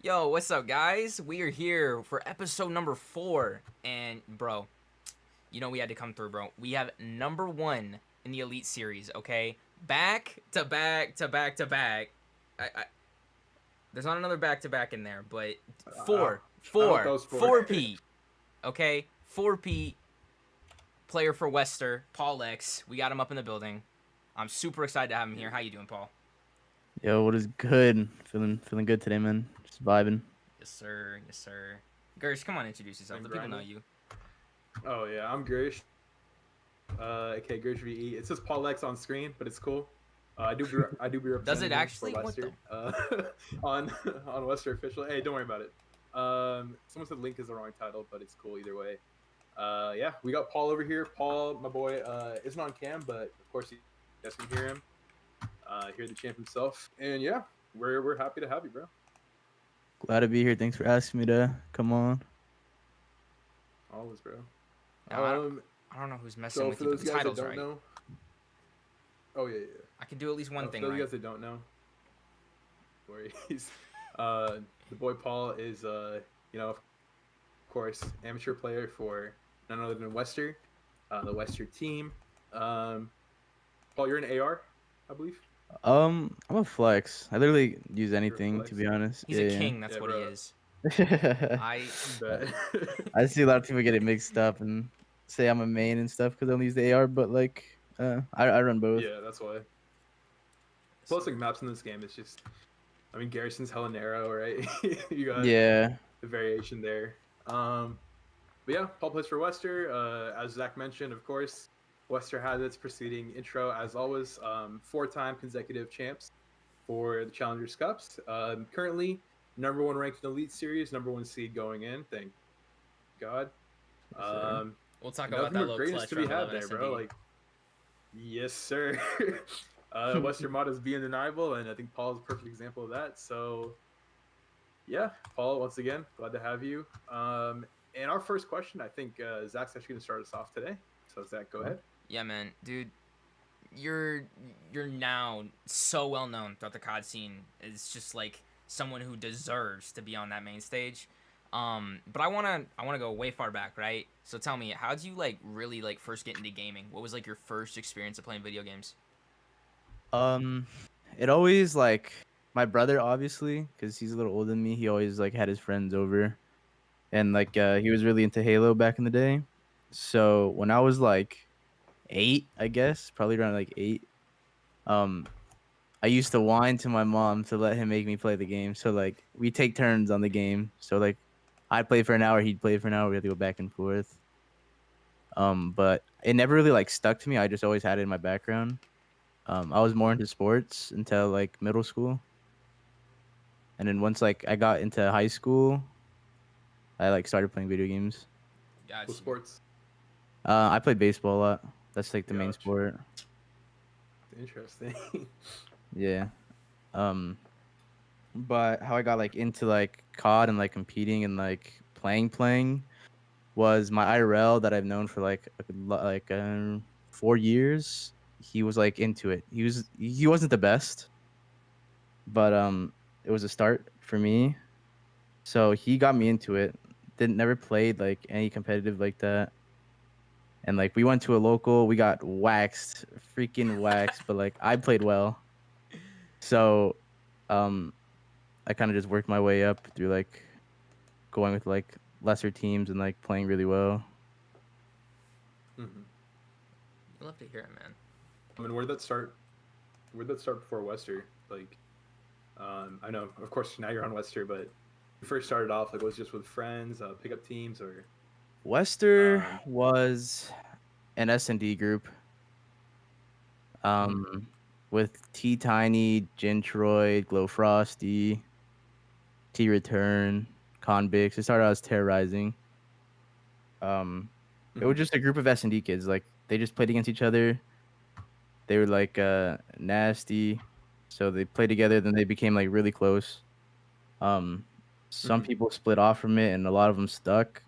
Yo, what's up, guys? We are here for episode number 4. And, bro, we had to come through, bro. We have number 1 in the Elite Series, okay? Back to back to back to back. There's not another back to back in there, but I, four, I hope that four, was four. 4P, okay? 4P player for WestR, PaulEhx. We got him up in the building. I'm super excited to have him here. How you doing, Paul? Yo, what is good? Feeling good today, man. Just vibing. Yes, sir. Yes, sir. Gersh, come on, introduce yourself. Been The people know grinding. you. Oh yeah, I'm Gersh. Okay, Gersh VE. It says PaulEhx on screen, but it's cool. I do be Does it representing him for actually? What the? Wester. On Wester official. Hey, don't worry about it. Someone said Link is the wrong title, but it's cool either way. Yeah, we got Paul over here. Paul, my boy, isn't on cam, but of course you guys can hear him. Hear the champ himself, and yeah, we're happy to have you, bro. Glad to be here. Thanks for asking me to come on. Always, bro. Now, I don't know who's messing So with for you, but those the guys that title's don't right. know, oh yeah. I can do at least one For thing those right. guys that don't know, worries. The boy Paul is, of course, amateur player for none other than WestR, the WestR team. Paul, you're an AR, I believe. I'm a flex. I literally use You're a anything, to flex. be honest. He's a king. That's Yeah, what he bro. is. Yeah. I Bet. I see a lot of people get it mixed up and say I'm a main and stuff because I only use the AR, but like, I run both. Yeah, that's why. Plus, like maps in this game, it's just, I mean, Garrison's hella narrow, right? You got Yeah. the variation there. But yeah, Paul plays for WestR. As Zach mentioned, of course, WestR has its preceding intro, as always. 4-time consecutive champs for the Challengers Cups. Currently, number 1 ranked in the Elite Series, number 1 seed going in. Thank God. Yes, sir. we'll talk about Nothing that but little greatness clutch to be round had 11 there, S&D. bro. Like, yes, sir. WestR mod is being undeniable, and I think Paul is a perfect example of that. So, yeah, Paul, once again, glad to have you. And our first question, I think Zach's actually going to start us off today. So, Zach, go ahead. Yeah, man, dude, you're now so well known throughout the COD scene. It's just like someone who deserves to be on that main stage. But I wanna go way far back, right? So tell me, how did you like really like first get into gaming? What was like your first experience of playing video games? Um, it always like my brother, obviously, because he's a little older than me. He always like had his friends over, and like he was really into Halo back in the day. So when I was like 8, I guess, probably around like 8, um, I used to whine to my mom to let him make me play the game. So like we take turns on the game. So like I'd play for an hour, he'd play for an hour. We had to go back and forth. But it never really like stuck to me. I just always had it in my background. I was more into sports until like middle school, and then once like I got into high school, I like started playing video games. Gotcha. Cool sports. I played baseball a lot. That's like the main Gotcha. sport. Interesting. Yeah. But how I got like into like COD and like competing and like playing was my IRL that I've known for like 4 years. He was like into it. He wasn't the best, but it was a start for me. So he got me into it. Didn't never played like any competitive like that. And like we went to a local, we got waxed, freaking waxed, but like I played well. So um I kind of just worked my way up through like going with like lesser teams and like playing really well. Mm-hmm. I love to hear it, man. I mean, where did that start? Where did that start before WestR? Like, I know, of course, now you're on WestR, but you first started off like was it just with friends, pickup teams, or WestR um, was an S&D group um with T Tiny, Gentroid, Glow Frosty, T Return, Convicts. It started out as Terrorizing. It was just a group of S&D kids. Like they just played against each other. They were like nasty, so they played together. Then they became like really close. Some people split off from it, and a lot of them stuck.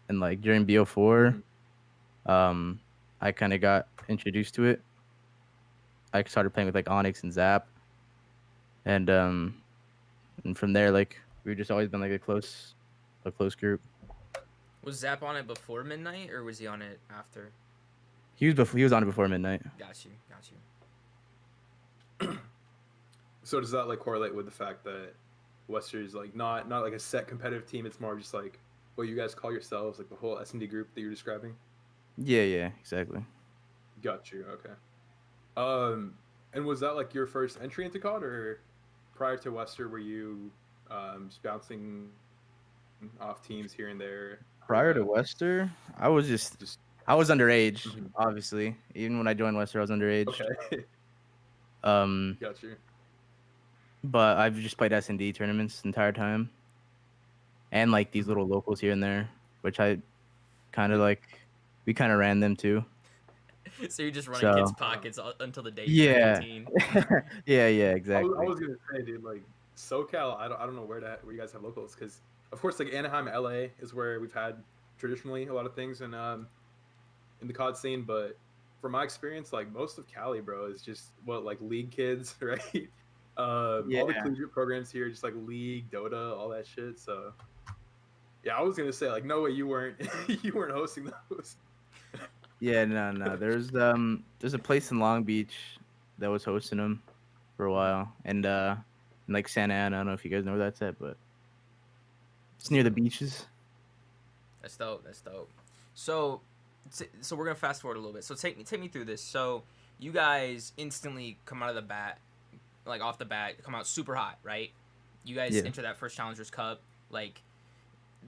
And like during BO4, I kind of got introduced to it. I started playing with like Onyx and Zap, and from there like we've just always been like a close group. Was Zap on it before midnight or was he on it after? He was on it before midnight. Got you, got you. So does that like correlate with the fact that WestR is like not like a set competitive team? It's more just like what you guys call yourselves, like the whole S&D group that you're describing. Yeah, exactly. Got you. Okay. And was that like your first entry into COD, or prior to WestR were you just bouncing off teams here and there? Like Prior to WestR, I was just I was underage, Mhm. obviously. Even when I joined WestR, I was underage. Okay. Um, Got you. but I've just played S&D tournaments the entire time, and like these Mhm. little locals here and there, which I kind of Yeah. like. We kind of ran them too. So you're just running kids' So pockets until the day you turn yeah, 18. yeah, I exactly. was gonna say, dude, like SoCal, I don't know where you guys have locals, because of course like Anaheim, LA is where we've had traditionally a lot of things in the COD scene, but from my experience, like most of Cali, bro, is just what like league kids, right? Yeah, All the collegiate programs here, just like League, Dota, all that shit. So yeah, I was gonna say like no way you weren't you weren't hosting those. yeah, no. There's a place in Long Beach that was hosting them for a while, and in like Santa Ana. I don't know if you guys know where that's at, but it's That's near the dope. beaches. That's dope. That's dope. So, so we're gonna fast forward a little bit. So take me through this. So you guys instantly come out of the bat, like off the bat, come out super hot, right? You guys Yeah. enter that first Challengers Cup. Like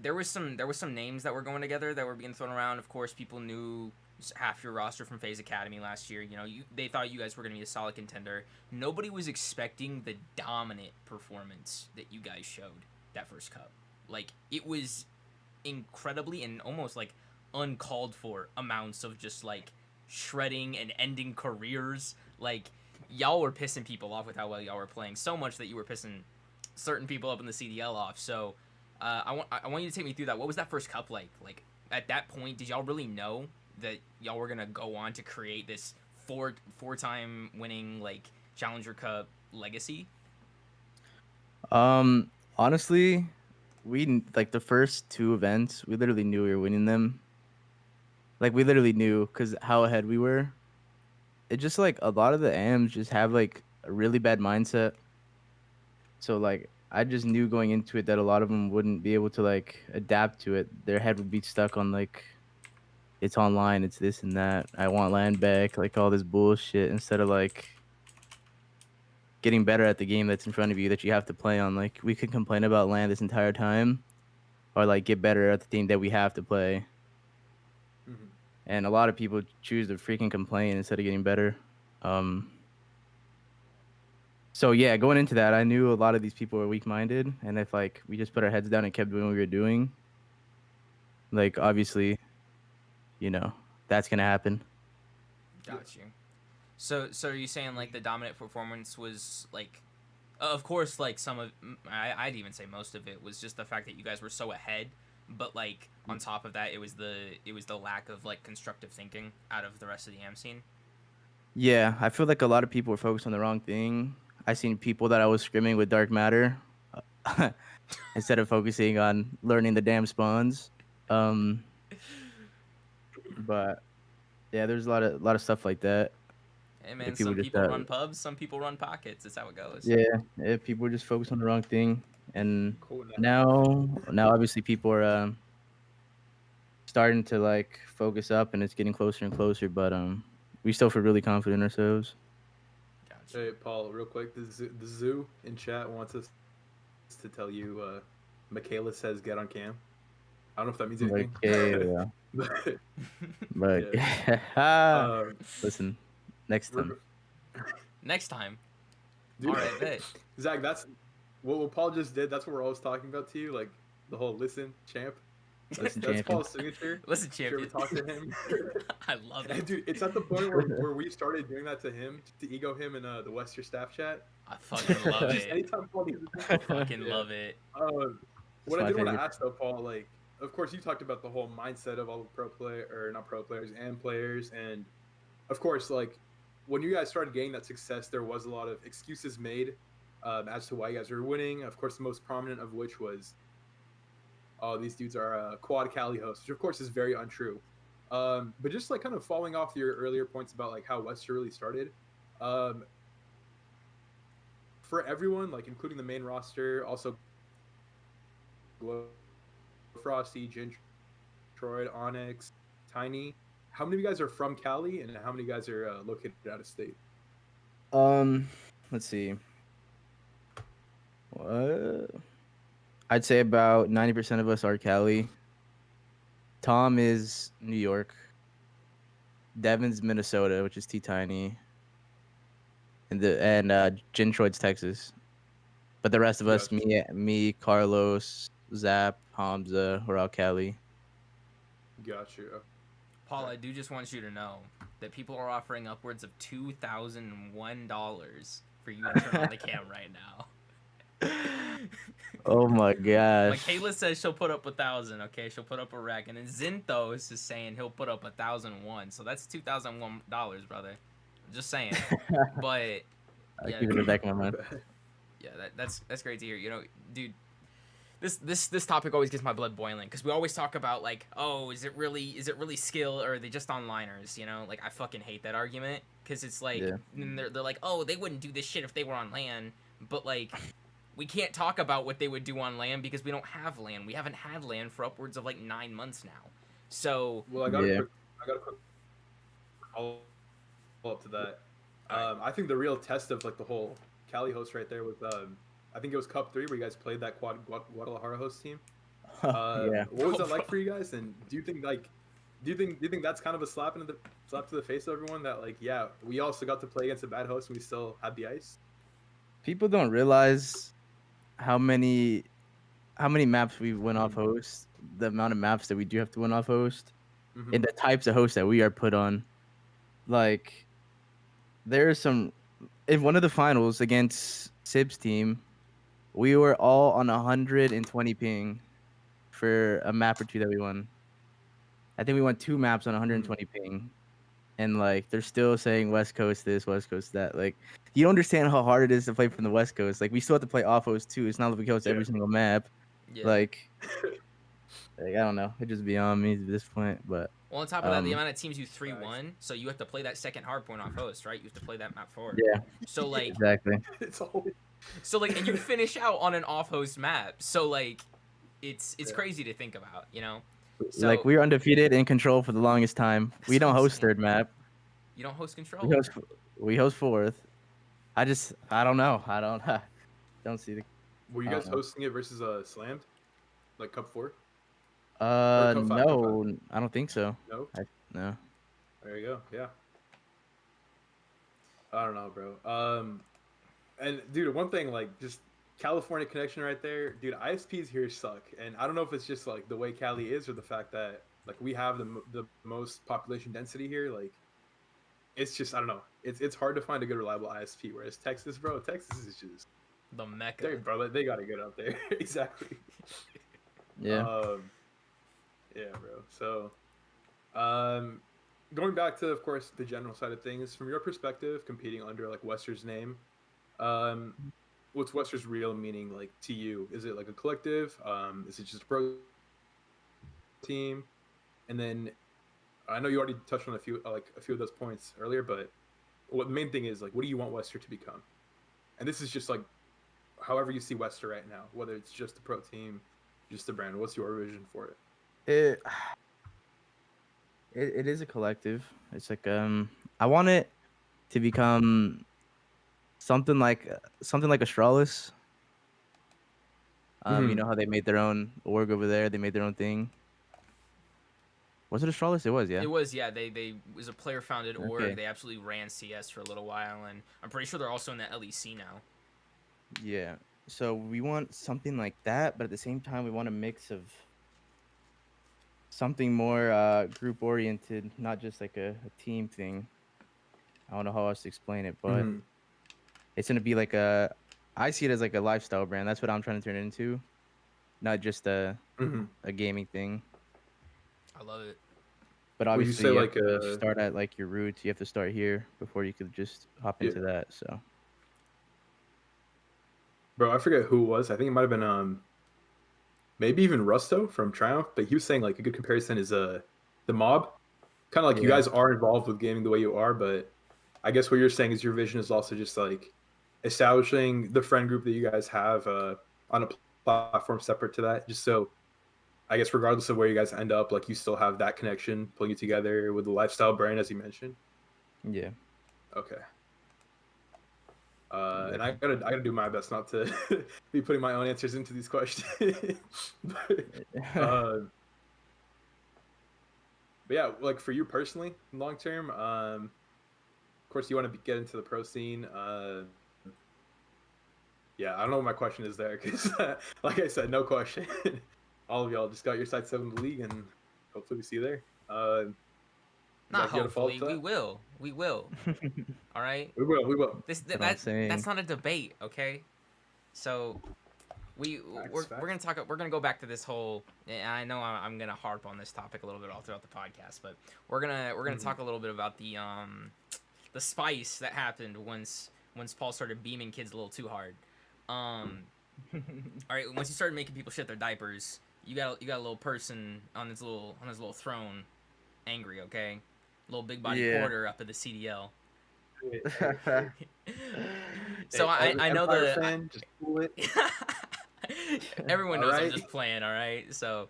there was some names that were going together that were being thrown around. Of course, people knew half your roster from FaZe Academy last year. You know, they thought you guys were gonna be a solid contender. Nobody was expecting the dominant performance that you guys showed that first cup. Like it was incredibly and almost like uncalled for amounts of just like shredding and ending careers. Like y'all were pissing people off with how well y'all were playing, so much that you were pissing certain people up in the CDL off. So I want you to take me through that. What was that first cup like? Like at that point, did y'all really know that y'all were gonna go on to create this four-time winning like Challenger Cup legacy? Honestly, like the first two events, we literally knew we were winning them. Like we literally knew because how ahead we were. It just like a lot of the AMs just have like a really bad mindset. So like I just knew going into it that a lot of them wouldn't be able to like adapt to it. Their head would be stuck on like it's online, it's this and that. I want land back, like all this bullshit instead of like getting better at the game that's in front of you that you have to play on. Like we could complain about land this entire time or like get better at the thing that we have to play. Mhm. And a lot of people choose to freaking complain instead of getting better. Um, so yeah, going into that, I knew a lot of these people were weak-minded, and if like we just put our heads down and kept doing what we were doing, like obviously, that's gonna happen. Yeah. Got you. So are you saying like the dominant performance was like, of course, like some of I'd even say most of it was just the fact that you guys were so ahead, but like on top of that, it was the lack of like constructive thinking out of the rest of the AM scene. Yeah, I feel like a lot of people were focused on the wrong thing. I seen people that I was scrimming with dark matter instead of focusing on learning the damn spawns. Um, but yeah, there's a lot of stuff like that. Hey man, If people some just people run pubs, some people run pockets. That's how it goes. yeah, if people just focus on the wrong thing, and Cool. Now. now obviously people are starting to like focus up, and it's getting closer and closer. But we still feel really confident in ourselves. Got you. Hey Paul, real quick, the zoo in chat wants us to tell you Michaela says get on cam. I don't know if that means Like, anything. yeah, But but yeah. Um, listen, next re- time, Next time. dude, All right, bet. Zach, that's what Paul just did. That's what we're always talking about to you, like the whole listen, champ. listen, That's champion. Paul's signature. Listen, If you ever champion. talk to him, I love and it. dude, it's at the point where we started doing that to him to ego him in the WestR staff chat. I fucking love Just it. anytime Paul needs Fucking yeah. love it. It's What I my did want to favorite. ask though, Paul, like, of course, you talked about the whole mindset of all the pro player or not pro players and players, and of course, like when you guys started getting that success, there was a lot of excuses made as to why you guys were winning. Of course, the most prominent of which was, oh, these dudes are quad Cali hosts, which of course is very untrue. But just like kind of following off your earlier points about like how WestR really started, um, for everyone, like including the main roster, also Glow, Frosty, Gin, Troy, Onyx, Tiny. How many of you guys are from Cali, and how many of you guys are located out of state? Let's see. I'd say about 90% of us are Cali. Tom is New York. Devin's Minnesota, which is T Tiny. And Jintroid's Texas. But the rest of us, Gotcha. me, Carlos, Zap, Hamza, we're all Cali. Got you. Paul, I do just want you to know that people are offering upwards of $2,001 for you to turn on the cam right now. Oh my gosh. Michaela says she'll put up 1,000. Okay, she'll put up a rack, and then Zinthos is saying he'll put up 1,001. So that's $2,001, brother. Just saying. But I yeah, keep it in the back of my mind. yeah, that's great to hear. You know, dude, this topic always gets my blood boiling because we always talk about like, oh, is it really skill or are they just onliners? You know, like I fucking hate that argument because it's like Yeah. they're like, oh, they wouldn't do this shit if they were on LAN, but like we can't talk about what they would do on LAN because we don't have LAN. We haven't had LAN for upwards of like 9 months now. So Well, I got Yeah. a quick follow up to that. Alright. I think the real test of like the whole Cali host right there was I think it was Cup 3 where you guys played that Guadalajara host team. Yeah. What was Oh, that like bro. for you guys? And do you think that's kind of a slap to the face of everyone that like, yeah, we also got to play against a bad host and we still had the ice? People don't realize how many maps we win off host, the amount of maps that we do have to win off host, Mhm. and the types of hosts that we are put on. Like, there's some in one of the finals against Sib's team, we were all on 120 ping for a map or two that we won. I think we won 2 maps on 120 ping. And like they're still saying West Coast this, West Coast that. Like you don't understand how hard it is to play from the West Coast. Like we still have to play off host too. It's not like we host every Yeah. single map. Yeah. Like I don't know. It's just beyond me at this point. But Well, on top of that, the amount of teams you 3-1, so you have to play that second hardpoint off host, right? You have to play that map forward. yeah, So like, exactly. It's always and you finish out on an off host map. So like, it's Yeah. crazy to think about, you know. So Like we were undefeated in control for the longest time. That's We what don't I'm host saying. third map. You don't host We control. host we host fourth. I don't know. I don't see the Were you I guys don't know. hosting it versus Slammed? Like Cup 4? Cup 5, Cup 5. No, I don't think so. No? No. There you go. Yeah. I don't know, bro. And dude, one thing, like, just California connection right there, dude. ISPs here suck, and I don't know if it's just like the way Cali is, or the fact that like we have the most population density here. Like, it's just I don't know. It's hard to find a good reliable ISP. Whereas Texas, bro, Texas is just The Mecca. they got it good out there. Exactly. Yeah. Yeah, bro. So, going back to, of course, the general side of things, from your perspective, competing under like WestR's name, what's WestR's real meaning like to you? Is it like a collective? Is it just a pro team? And then I know you already touched on a few of those points earlier, but what the main thing is like, what do you want WestR to become? And this is just like, however you see WestR right now, whether it's just a pro team, just a brand. What's your vision for it? It is a collective. It's like I want it to become something like Astralis. You know how they made their own org over there. They made their own thing. Was it Astralis? It was, yeah. It was, yeah. They was a player founded org. Okay. They absolutely ran CS for a little while, and I'm pretty sure they're also in the LEC now. Yeah. So we want something like that, but at the same time, we want a mix of something more group oriented, not just like a team thing. I don't know how else to explain it, but it's gonna be like I see it as like a lifestyle brand. That's what I'm trying to turn it into, not just a gaming thing. I love it. But Would you obviously, say you like have to start at like your roots. You have to start here before you could just hop into Yeah. that. So Bro, I forget who it was. I think it might have been maybe even Rusto from Triumph, but he was saying like a good comparison is the mob. Kind of like you Yeah. guys are involved with gaming the way you are, but I guess what you're saying is your vision is also just like establishing the friend group that you guys have on a platform separate to that, just so I guess regardless of where you guys end up, like you still have that connection pulling you together with the lifestyle brand as you mentioned. Yeah. Okay. And Exactly. I gotta do my best not to be putting my own answers into these questions. but, uh, but yeah, like for you personally, long term, of course you want to get into the pro scene. Yeah, I don't know what my question is there because, like I said, no question. All of y'all just got your side 7 in the league, and hopefully we see you there. Not Zach, you got a follow up hopefully. to We that? will. We will. All right. We will. We will. This That's that, what I'm that that's saying. not a debate. Okay. So we Facts. we're gonna Facts. talk. We're gonna go back to this whole. And I know I'm gonna harp on this topic a little bit all throughout the podcast, but we're gonna Mhm. talk a little bit about the spice that happened once Paul started beaming kids a little too hard. All right, once you started making people shit their diapers, you got a little person on his little throne, angry. Okay, little big body Yeah. Porter up at the CDL. Hey, hey, hey, So hey, as an I know Empire the fan, just cool it. everyone All knows I'm right. just playing. All right, so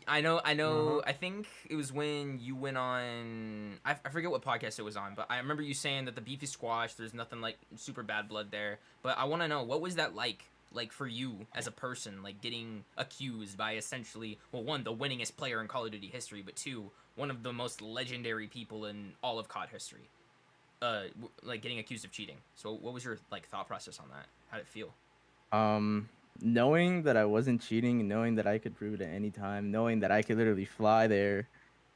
I Uh huh. know. I think it was when you went on. I forget what podcast it was on, but I remember you saying that the beefy squash. There's nothing like super bad blood there. But I want to know what was that like for you as a person, like getting accused by essentially, well, one, the winningest player in Call of Duty history, but two, one of the most legendary people in all of COD history, like getting accused of cheating. So what was your like thought process on that? How did it feel? Um, knowing that I wasn't cheating, knowing that I could prove it at any time, knowing that I could literally fly there,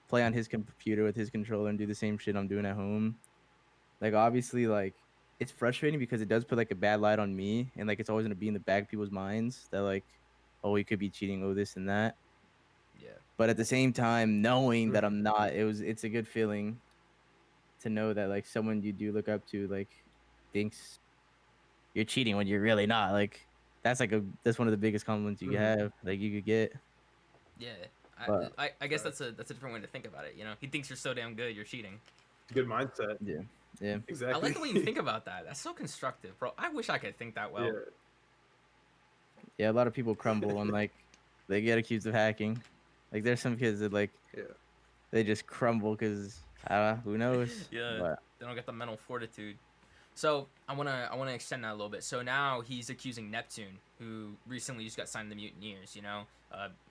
play on his computer with his controller and do the same shit I'm doing at home. Like obviously, like it's frustrating because it does put like a bad light on me, and like it's always gonna be in the back of people's minds that like, oh, he could be cheating, oh this and that. Yeah, But at the same time, knowing that Mhm. I'm not, it's a good feeling to know that like someone you do look up to like thinks you're cheating when you're really not. Like that's one of the biggest compliments you could Mhm. have, like you could get. yeah. But I guess Facts. that's a different way to think about it. You know, he thinks you're so damn good, you're cheating. Good mindset. yeah, yeah, I like Exactly. the way you think about that. That's so constructive, bro. I wish I could think that well. Yeah. yeah. A lot of people crumble when like they get accused of hacking. Like there's some kids that like Yeah. they just crumble because who knows? Yeah, But they don't get the mental fortitude. So I wanna extend that a little bit. So now he's accusing Neptune, who recently just got signed to the Mutineers. You know,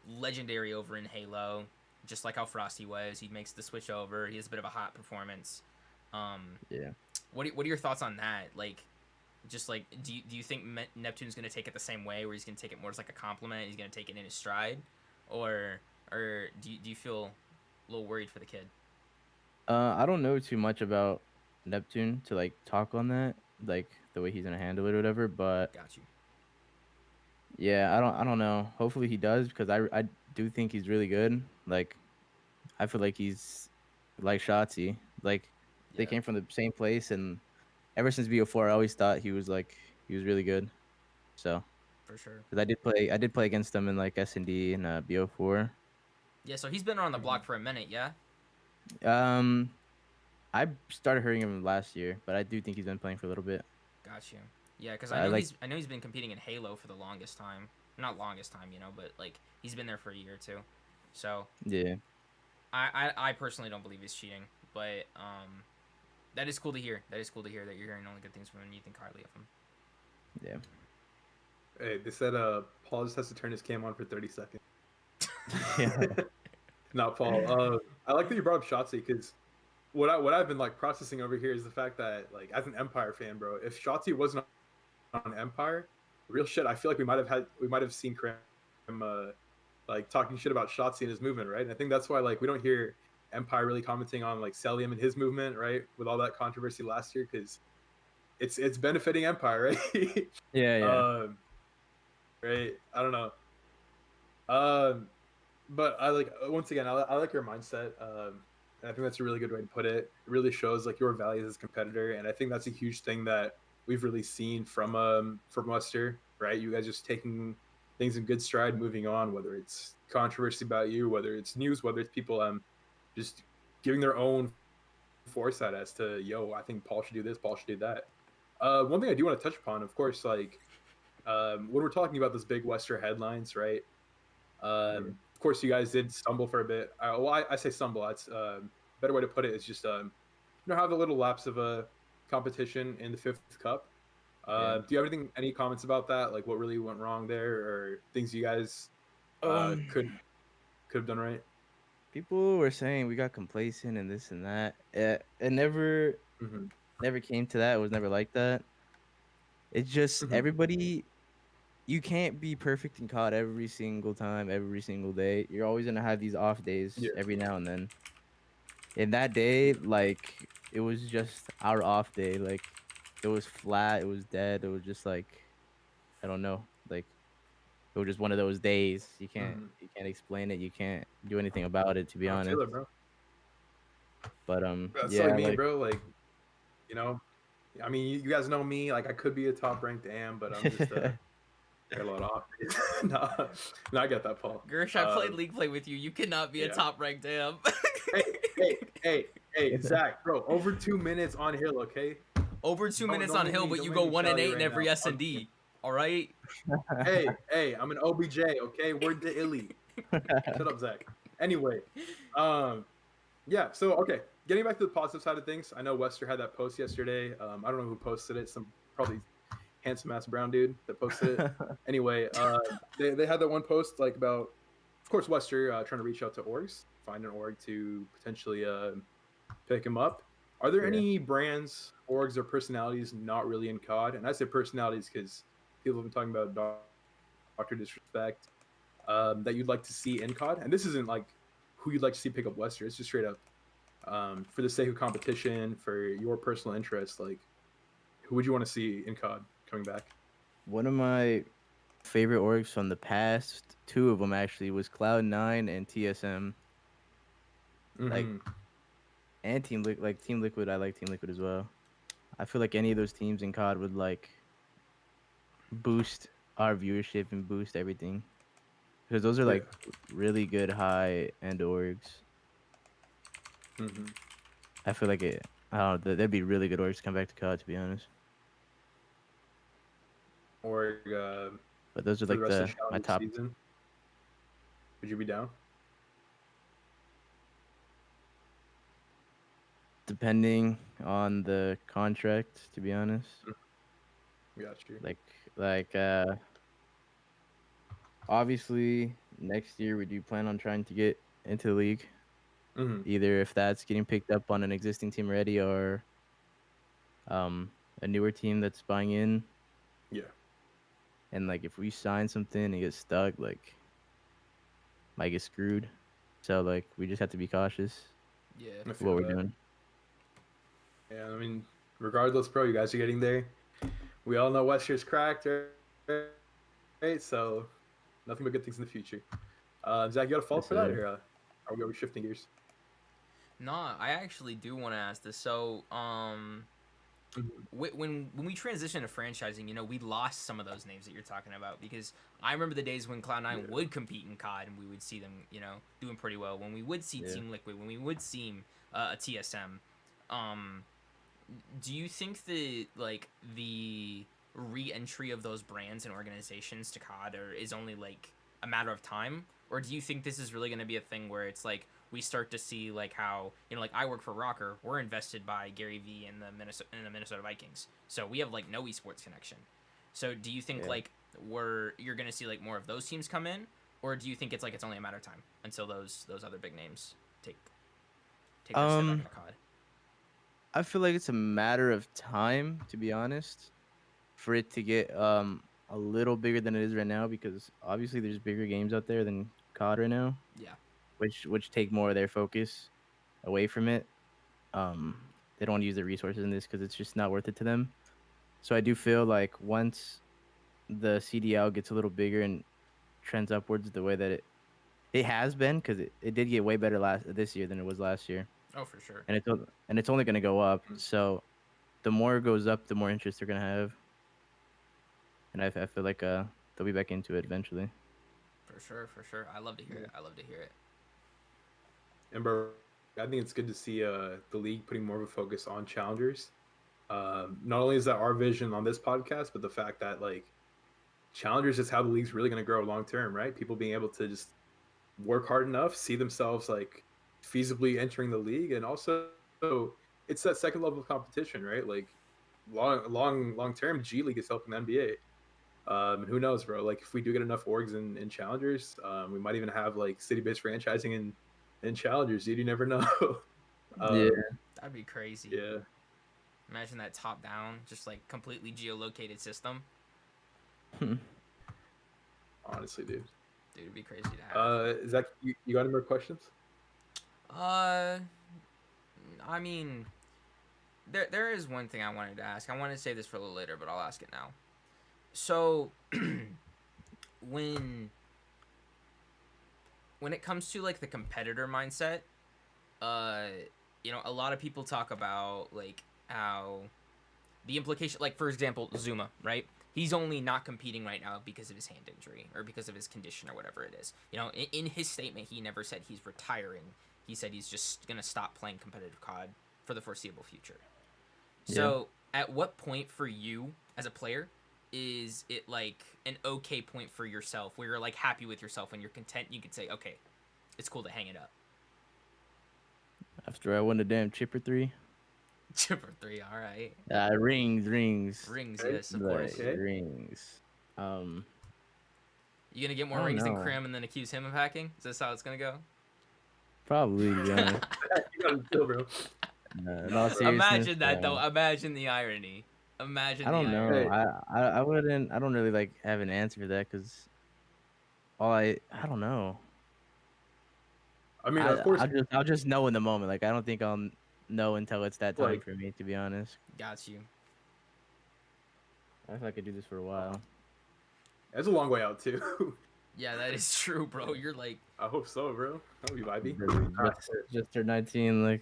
legendary over in Halo, just like how Frosty was. He makes the switch over. He has a bit of a hot performance. Um, yeah. what are your thoughts on that? Like, just like, do you think Neptune's gonna take it the same way, where he's gonna take it more as like a compliment? He's gonna take it in his stride, or do you feel a little worried for the kid? I don't know too much about Neptune to like talk on that, like the way he's gonna handle it or whatever. But Got you. yeah, I don't know. Hopefully he does because I do think he's really good. Like I feel like he's like Shotzi. Like they Yeah, came from the same place, and ever since BO4, I always thought he was really good. So for sure. because I did play against him in like S&D and BO4. Yeah, so he's been around the Mhm. block for a minute. Yeah. Um, I started hearing him last year, but I do think he's been playing for a little bit. Got you. Yeah, because I like I know he's been competing in Halo for the longest time. Not longest time, you know, but like he's been there for a year or two. So yeah I personally don't believe he's cheating, but that is cool to hear. That is cool to hear that you're hearing only good things from him and you think highly of him. yeah Hey, they said Paul just has to turn his cam on for 30 seconds. yeah Not Paul. I like that you brought up Shotzi because what I've been like processing over here is the fact that like as an Empire fan, bro, if Shotzi wasn't on Empire, real shit, I feel like we might have seen Krim like talking shit about Shotzi and his movement, right? And I think that's why like we don't hear Empire really commenting on like Celium and his movement, right? With all that controversy last year, because it's benefiting Empire, right? yeah yeah. um, right? I don't know. Um, but I like once again, I like your mindset. And I think that's a really good way to put it. It really shows like your values as a competitor, and I think that's a huge thing that we've really seen from WestR. right? You guys just taking things in good stride, moving on, whether it's controversy about you, whether it's news, whether it's people just giving their own foresight as to, yo, I think Paul should do this, Paul should do that. One thing I do want to touch upon, of course, like when we're talking about those big WestR headlines, right? Of course, you guys did stumble for a bit. I say stumble. That's better way to put it is just have a little lapse of a competition in the fifth cup. Yeah. Do you have any comments about that? Like what really went wrong there, or things you guys Um, could have done right? People were saying we got complacent and this and that. It Hmm. never came to that. It was never like that. It's just Hmm. everybody. You can't be perfect in COD every single time, every single day. You're always gonna have these off days Yeah. every now and then. And that day, like, it was just our off day. Like, it was flat. It was dead. It was just like, I don't know. Like, it was just one of those days. Hmm. You can't explain it. You can't do anything about it, to be I feel honest. it, bro. But That's like yeah, me, like bro. Like you know, I mean, you guys know me. Like I could be a top ranked AM, but I'm just got a lot off. No, no, I get that, Paul. Gersh, I played League Play with you. You cannot be a Yeah. top ranked AM. Hey, hey, Zach, bro, over 2 minutes on Hill, okay? Over 2 minutes Don't on make Hill, me- but don't you make go me 1 tell and you 8 in right every now. S and D. All right. Hey, I'm an OBJ, okay? Word to Illy. Shut up, Zach. Anyway, yeah. So okay, getting back to the positive side of things, I know WestR had that post yesterday. I don't know who posted it. Some probably handsome ass brown dude that posted it. Anyway, they had that one post like about, of course, WestR trying to reach out to orgs, find an org to potentially pick him up. Are there Yeah. any brands, orgs, or personalities not really in COD? And I say personalities because people have been talking about Doctor Disrespect that you'd like to see in COD. And this isn't like who you'd like to see pick up WestR. It's just straight up for the sake of competition, for your personal interest. Like, who would you want to see in COD coming back? One of my favorite orgs from the past, two of them actually, was Cloud9 and TSM. Like, Mm-hmm. and Team Liquid. I like Team Liquid as well. I feel like any of those teams in COD would like boost our viewership and boost everything because those are Yeah. like really good high end orgs. Mm-hmm. I feel like it. I don't know. That'd be really good orgs to come back to COD, to be honest. Or But those are for the like rest of the the my challenge top, season, would you be down? depending on the contract. To be honest, Got you. like like uh, obviously next year we do plan on trying to get into the league. Mm-hmm. Either if that's getting picked up on an existing team already or a newer team that's buying in. Yeah. And like if we sign something and get stuck, like might get screwed. So like we just have to be cautious Yeah. I of feel what we're that. doing. Yeah, I mean, regardless, bro, you guys are getting there. We all know WestR's cracked, right? So nothing but good things in the future. Zach, you got a fault Yes, for that, sir. or are we shifting gears? Nah, I actually do want to ask this. So, when we transition to franchising, we lost some of those names that you're talking about because I remember the days when Cloud9 Yeah. would compete in COD and we would see them, doing pretty well. When we would see Yeah. Team Liquid, when we would see a TSM, um, do you think that like the re-entry of those brands and organizations to COD is only like a matter of time, or do you think this is really going to be a thing where it's like we start to see like how like I work for Rocker, we're invested by Gary V and the Minnesota Vikings, so we have like no esports connection. So do you think Yeah. like you're going to see like more of those teams come in, or do you think it's like it's only a matter of time until those other big names take their step back into COD? I feel like it's a matter of time, to be honest, for it to get a little bigger than it is right now because obviously there's bigger games out there than COD right now, Yeah. which take more of their focus away from it. They don't want to use their resources in this because it's just not worth it to them. So I do feel like once the CDL gets a little bigger and trends upwards the way that it has been, because it did get way better this year than it was last year, Oh, for sure. and it's only going to go up. Mhm. So the more it goes up, the more interest they're going to have, and I feel like they'll be back into it eventually. For sure, for sure. I love to hear it. I love to hear it. And bro, I think it's good to see the league putting more of a focus on challengers. Not only is that our vision on this podcast, but the fact that like challengers is how the league's really going to grow long term, right? People being able to just work hard enough, see themselves like feasibly entering the league, and also it's that second level of competition, right? Like long term, G League is helping the NBA. And who knows, bro? Like if we do get enough orgs and challengers, we might even have like city based franchising and challengers. Dude, you never know. Yeah. That'd be crazy. Yeah. Imagine that top down, just like completely geolocated system. Honestly, dude. Dude, it'd be crazy to have. Zach, you got any more questions? I mean, there is one thing I wanted to ask. I wanted to say this for a little later, but I'll ask it now. So, when it comes to like the competitor mindset, you know, a lot of people talk about like how the implication, like for example, Zuma, right? He's only not competing right now because of his hand injury or because of his condition or whatever it is. You know, in his statement, he never said he's retiring. He said he's just gonna stop playing competitive COD for the foreseeable future. So, at what point for you as a player is it like an okay point for yourself where you're like happy with yourself and you're content? You can say, okay, it's cool to hang it up. After I won the damn chipper 3. Chipper 3, all right. Rings. Rings, Okay. yes, of course. Okay. Rings. You gonna get more I don't rings than know. Krim and then accuse him of hacking? Is this how it's gonna go? Probably, to be honest. You got to chill, bro. In all seriousness, Imagine that though. Imagine the irony. Imagine I don't the know. irony. I wouldn't. I don't really like have an answer for that because I don't know. I mean, of course, I'll just know in the moment. Like I don't think I'll know until it's that time Like- for me. To be honest, Got you. I feel like I could do this for a while. that's a long way out too. Yeah, that is true, bro. You're like, I hope so, bro. That would be vibey. Really, just turned 19. Like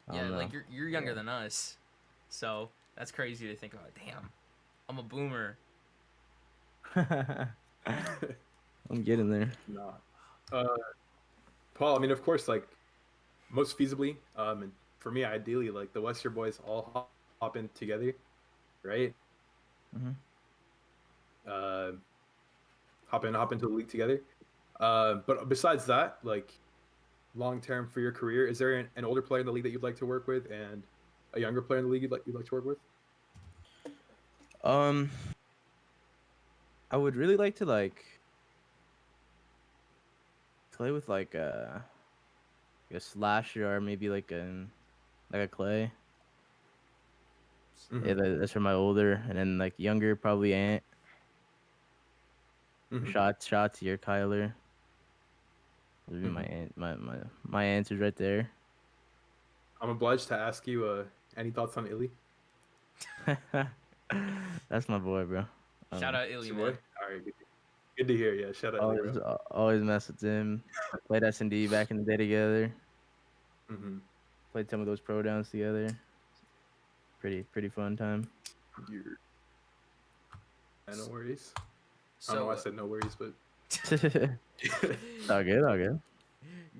I yeah, don't know. like you're younger than us, so that's crazy to think about. Damn, I'm a boomer. I'm getting there. No. Paul, I mean, of course, like most feasibly, and for me, ideally, like the WestR boys all hop in together, right? Mhm. Hop into the league together. But besides that, like long term for your career, is there an older player in the league that you'd like to work with, and a younger player in the league you'd like to work with? I would really like to like play with like a slasher or maybe like a clay. Mhm. Yeah, that's for my older, and then like younger probably Ant. Mhm. Shots here, Kyler. Would be my answers right there. I'm obliged to ask you, any thoughts on Illy? That's my boy, bro. Shout out Illy, Your man. boy? All right, good to hear. Yeah, shout out Illy, bro. Always mess with him. Played S&D back in the day together. Mhm. Played some of those pro downs together. Pretty fun time. You're... no worries. I So, don't know why I said no worries, but All good.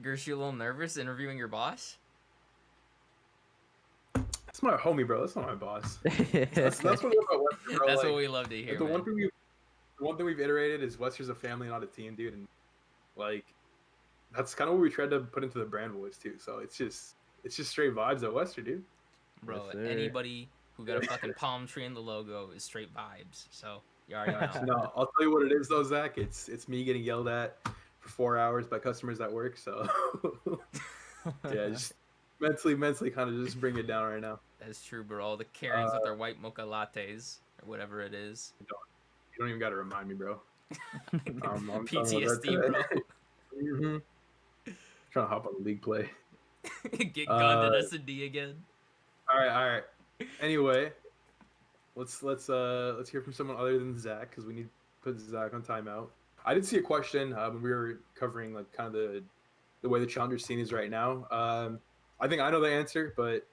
Gersh, you a little nervous interviewing your boss? that's my homie, bro. That's not my boss. That's what we love about WestR, bro. That's like, what we love to hear. like, the man. one thing we've iterated is WestR's a family, not a team, dude, and like that's kind of what we tried to put into the brand voice too. So it's just straight vibes at WestR, dude. Bro, Yes, sir. anybody who got a fucking palm tree in the logo is straight vibes. So you already know. No, I'll tell you what it is though, Zach. It's me getting yelled at for 4 hours by customers at work. So yeah, just mentally kind of just bring it down right now. That's true, bro. All the Karens with their white mocha lattes or whatever it is. You don't even got to remind me, bro. I'm talking about that PTSD, today. bro. Mhm. Trying to hop on the league play. Get gunned at S&D again. All right. Anyway, let's hear from someone other than Zach because we need to put Zach on timeout. I did see a question when we were covering like kind of the way the challenger scene is right now. I think I know the answer, but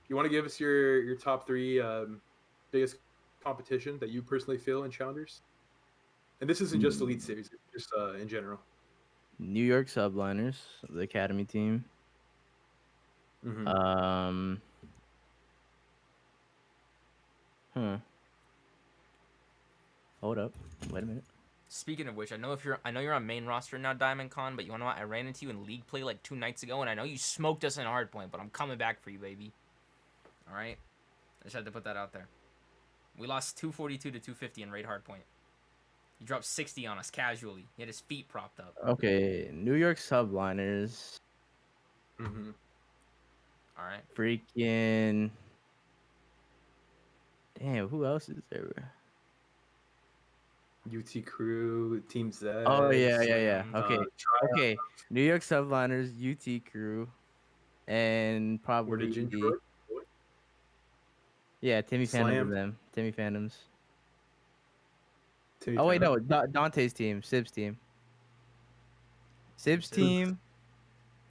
you want to give us your top three biggest competition that you personally feel in Challengers? And this isn't just Elite Series, it's just in general. New York Subliners, the academy team. Mm-hmm. Um, huh. Hold up. Wait a minute. Speaking of which, I know you're on main roster now, Diamond Con, but you wanna know what? I ran into you in league play like 2 nights ago, and I know you smoked us in hardpoint, but I'm coming back for you, baby. All right, I just had to put that out there. We lost 242 to 250 in raid hardpoint. He dropped 60 on us casually. He had his feet propped up. Okay, New York Subliners. Mm-hmm. All right. Freaking. Damn, who else is there? UT Crew, Team Z. Oh yeah. Slammed, Okay, okay. New York Subliners, UT Crew, and Where did probably Ginger? yeah, Timmy Phantoms and Slammed. them. Timmy Phantoms. Timmy Oh wait, Phantom? no, Dante's team, Sib's team. Sib's Sibs. team,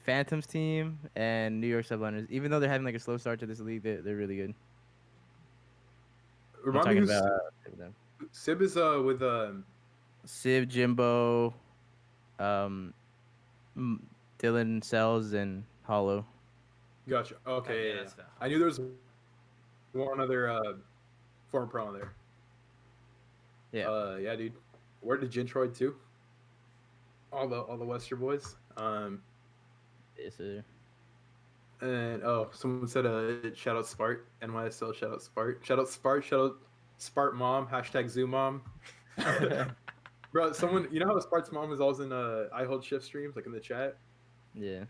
Phantoms team, and New York Subliners. Even though they're having like a slow start to this league, they're really good. I'm Remind me talking who's about them. Sib is with Sib, Jimbo, um, Dylan Sells, and Hollow. gotcha. Okay, Yeah, yeah. that's the- I knew there was one other former pro in there. Yeah. Yeah, dude. Where did Gentroid too? All the Western boys. Yes, sir. And someone said shout out Spart, NYSL, shout out Spart. Shout out Spart, shout out Spart mom, hashtag Zoo mom. Bro, someone, you know how Spart's mom is always in I Hold Shift streams, like in the chat? Yeah.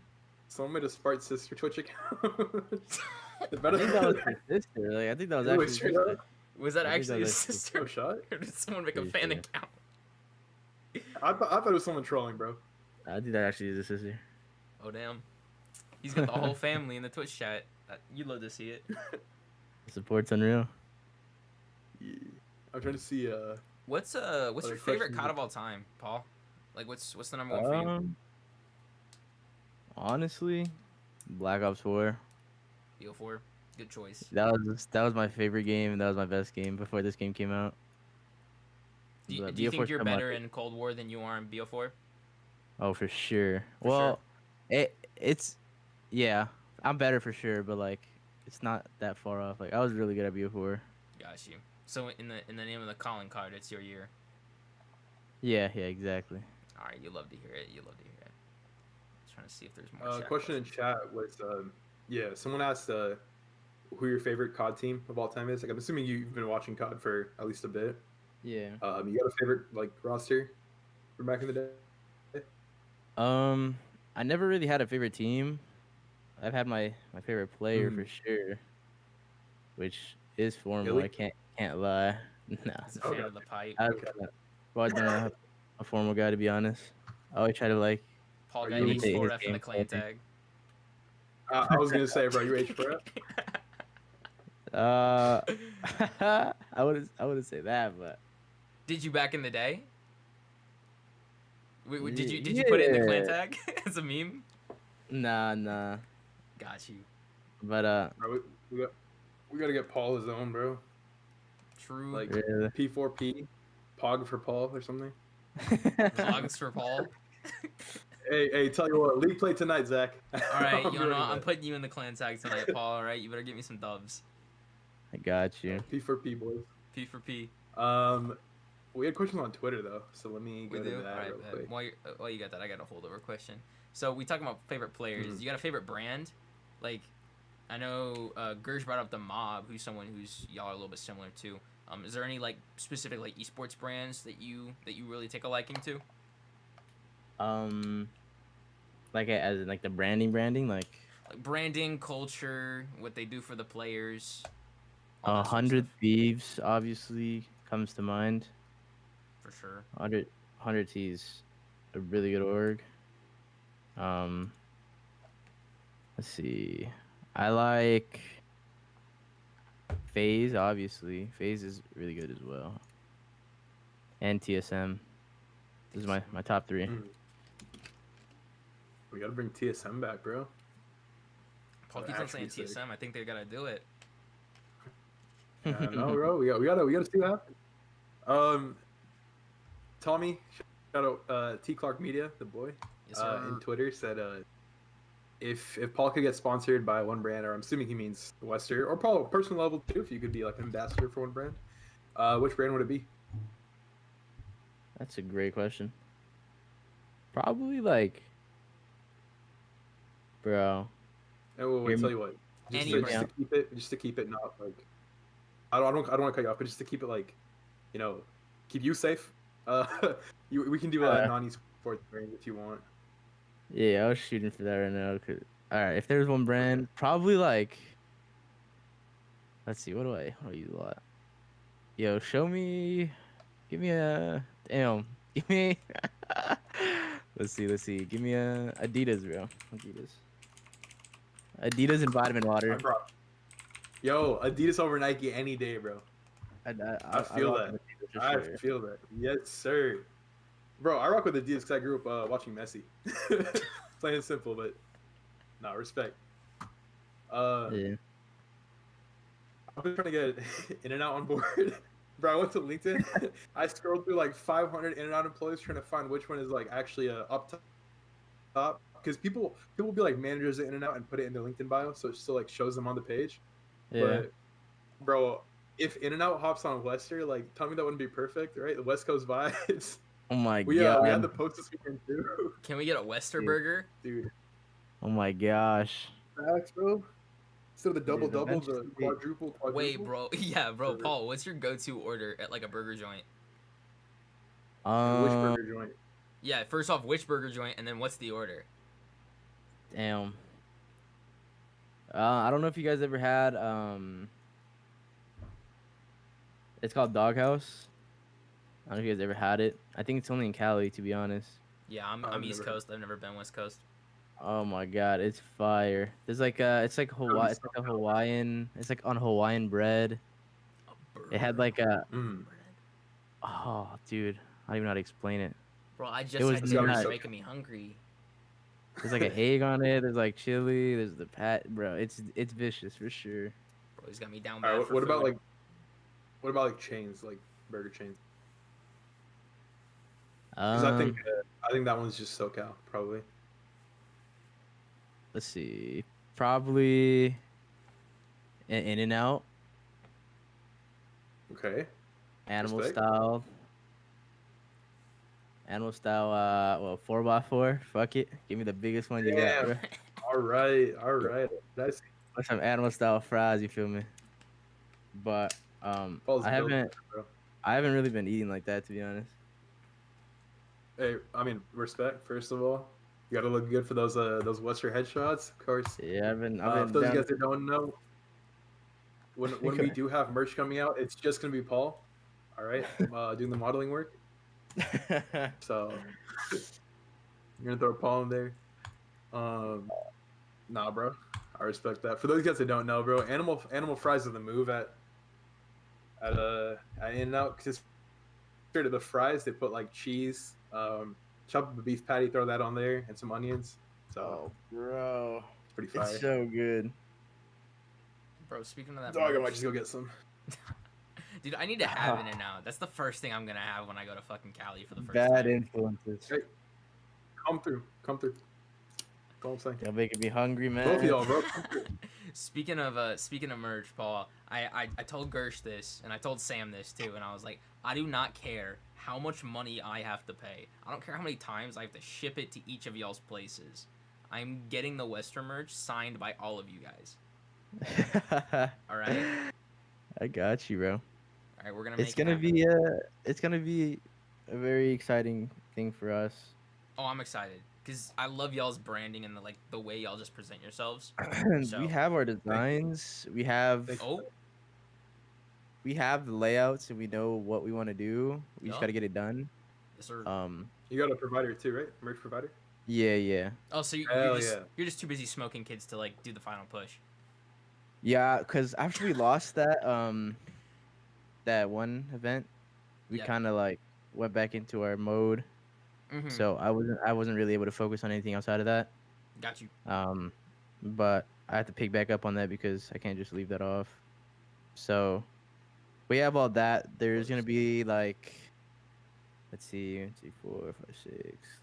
Someone made a Spart sister Twitch account. I think that was her sister. Like, I think that was Wait, actually straight her up? sister. Was that I think actually that his was- sister? No shot? Or did someone make a Pretty fan sure. account? I thought it was someone trolling, bro. I think that actually is his sister. Oh damn. He's got the whole family in the Twitch chat. You'd love to see it. The support's unreal. Yeah. I'm trying to see What's Other your favorite questions? COD of all time, Paul? Like what's the number one for you? Honestly, Black Ops 4. BO4. Good choice. That was my favorite game, and that was my best game before this game came out. Do you But think BO4 's you're still my better favorite. in Cold War than you are in BO4? Oh, for sure. For Well, it's yeah, I'm better for sure, but like it's not that far off. Like I was really good at BO4. Got you. So in the name of the calling card, it's your year. Yeah, exactly. All right, you love to hear it. You love to hear it. Just trying to see if there's more. Chat question in questions. chat was yeah, someone asked who your favorite COD team of all time is. Like I'm assuming you've been watching COD for at least a bit. Yeah. You got a favorite like roster from back in the day? I never really had a favorite team. I've had my favorite player for sure, which is Formal. Really? I can't lie. Nah, He's a fan Okay. of the pipe. I've always been a Formal guy to be honest. I always try to like Paul Are got you- imitate his H4F in the clan gameplay. tag. I was gonna say, bro, you H4? I wouldn't say that, but Did you back in the day? Did you put it in the clan Yeah. tag as a meme? nah. Got you. But Bro, we gotta get Paul his own, bro. True. Like really. P4P, Pog for Paul or something. Vlogs for Paul. Hey, tell you what, league play tonight, Zach. All right, I'm you know ready I'm for putting you in the clan tag tonight, Paul. All right, you better get me some dubs. I got you. that. P4P, boys. P for P. We had questions on Twitter though, so let me We go to do. that All right. real quick. While you got that, I got a holdover question. So we talking about favorite players. Mhm. You got a favorite brand? Like, I know Gersh brought up the Mob, who's someone who's y'all are a little bit similar to. Is there any like specific like esports brands that you really take a liking to? Like as in like the branding, like Like branding, culture, what they do for the players. all that sort of 100 stuff, Thieves obviously comes to mind. for sure. 100 T's a really good org. Let's see. I like FaZe, obviously. FaZe is really good as well. And TSM. This is my top three. Mm. We gotta bring TSM back, bro. Paul That'd keeps on saying actually be sick. TSM. I think they gotta do it. I know, bro. We gotta see what happens. Um, Tommy, shout out T Clark Media, the boy, Yes, sir. in Twitter said if Paul could get sponsored by one brand, or I'm assuming he means WestR, or Paul personal level too, if you could be like an ambassador for one brand, which brand would it be? That's a great question. Probably like, bro. Oh, Hear wait, tell me, you what, Any hear me just to out. keep it not like I don't want to cut you off, but just to keep it like, you know, keep you safe. Uh, we can do a Uh, non-esports brand if you want. yeah, I was shooting for that right now. All right, if there's one brand, probably like, let's see, what do I use a lot? Yo, give me a, damn, give me, let's see, give me a Adidas, bro. Adidas and vitamin water. Bro, yo, Adidas over Nike any day, bro. I I feel rock that. with Adidas for I sure. feel that. Yes, sir. Bro, I rock with Adidas because I grew up watching Messi. Plain and simple, but nah, respect. Uh, Yeah. I've been trying to get In and Out on board. Bro, I went to LinkedIn. I scrolled through like 500 In and Out employees trying to find which one is like actually up top. Because people be like managers at In and Out and put it in their LinkedIn bio, so it still like shows them on the page. Yeah. But bro, if In and Out hops on WestR, like tell me that wouldn't be perfect, right? The West Coast vibes. Oh my We had god. the post this weekend too, Can we get a Wester Dude. burger? dude. Oh my gosh. Facts, bro. Instead of the double Dude, double, the eventually. Wait, quadruple. bro. Yeah, bro. Burger. Paul, what's your go-to order at like a burger joint? And which Um, burger joint? Yeah, first off, which burger joint, and then what's the order? damn. I don't know if you guys ever had it's called Doghouse. I don't know if you guys ever had it. I think it's only in Cali, to be honest. Yeah, I've I'm East never had. Coast. I've never been West Coast. Oh my god, it's fire. There's like it's like Gotta be Hawaii, it's like a Hawaiian, it's like on Hawaiian bread. A burger. It had like a Mm. bread. oh dude, I don't even know how to explain it. Bro, I It just was had It's dinner. gotta be It's nuts. so. making me hungry. There's like an egg on it, there's like chili, there's the pat bro, it's vicious for sure. Bro, he's got me down All bad right, for what about food. what about like chains, like burger chains? Because Um I think that one's just SoCal, probably. let's see. Probably an In and Out, Okay, animal respect. style. Animal style, well, 4x4. Fuck it. Give me the biggest one you got, Damn. bro. All right, all Yeah. right. That's Or some animal style fries, you feel me? But Paul's built, bro. I haven't really been eating like that, to be honest. Hey, I mean, respect. First of all, you gotta look good for those Western headshots, of course. Yeah, I've For been those of you down. guys that don't know, when we do have merch coming out, it's just gonna be Paul. All right, doing the modeling work. So you're gonna throw Paul in there. Nah, bro. I respect that. For those guys that don't know, bro, animal fries are the move at In-N-Out because straight to the fries they put like cheese, chop up a beef patty, throw that on there, and some onions. So Oh, bro. it's pretty fire. It's so good. Bro, speaking of that, Dog, I merch, might just go get some. dude, I need to have In and Out. That's the first thing I'm gonna have when I go to fucking Cali for the first Bad time. influences. Hey, come through. That's all I'm saying. Y'all making me hungry, man. Both of y'all, bro. Come through. Speaking of merch, Paul, I told Gersh this and I told Sam this too, and I was like, I do not care how much money I have to pay. I don't care how many times I have to ship it to each of y'all's places. I'm getting the Western merch signed by all of you guys. All right, I got you, bro. all right, we're gonna make It's gonna it happen. be it's gonna be a very exciting thing for us. Oh, I'm excited because I love y'all's branding and the way y'all just present yourselves. So- We have our designs. We have Thank Oh, we have the layouts and we know what we want to do. We just Yeah. got to get it done. yes, sir. You got a provider too, right? Merch provider. Yeah. Oh, so Hell yeah. you're just too busy smoking kids to like do the final push. Yeah, cuz after we lost that that one event, we Yeah. kind of like went back into our mode. Mm-hmm. So I wasn't really able to focus on anything outside of that. Got you. But I have to pick back up on that because I can't just leave that off. So we have all that. There's gonna course. be like, let's see, 1, 2, 4, 5,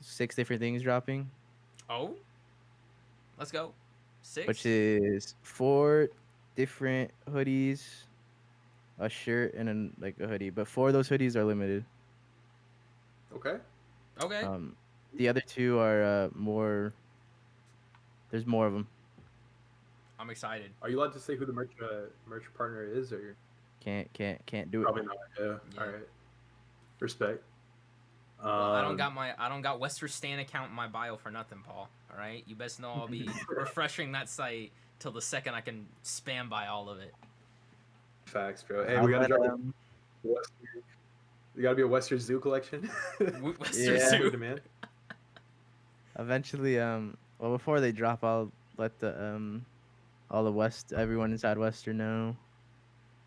6 different things dropping, Oh, let's go. which 6. is 4 different hoodies, a shirt, and then like a hoodie. But 4 of those hoodies are limited. Okay. Okay. The other 2 are more. There's more of them. I'm excited. Are you allowed to say who the merch partner is, or Can't do it. probably not? Yeah. Yeah. All right. Respect. Well, I don't got WestR Stan account in my bio for nothing, Paul. All right, you best know I'll be refreshing that site till the second I can spam by all of it. Facts, bro. Hey, I'll we gotta let, drop a Western. You gotta be a Western Zoo collection. WestR Yeah. Zoo. Demand. eventually, well, before they drop, I'll let the all the everyone inside Western know.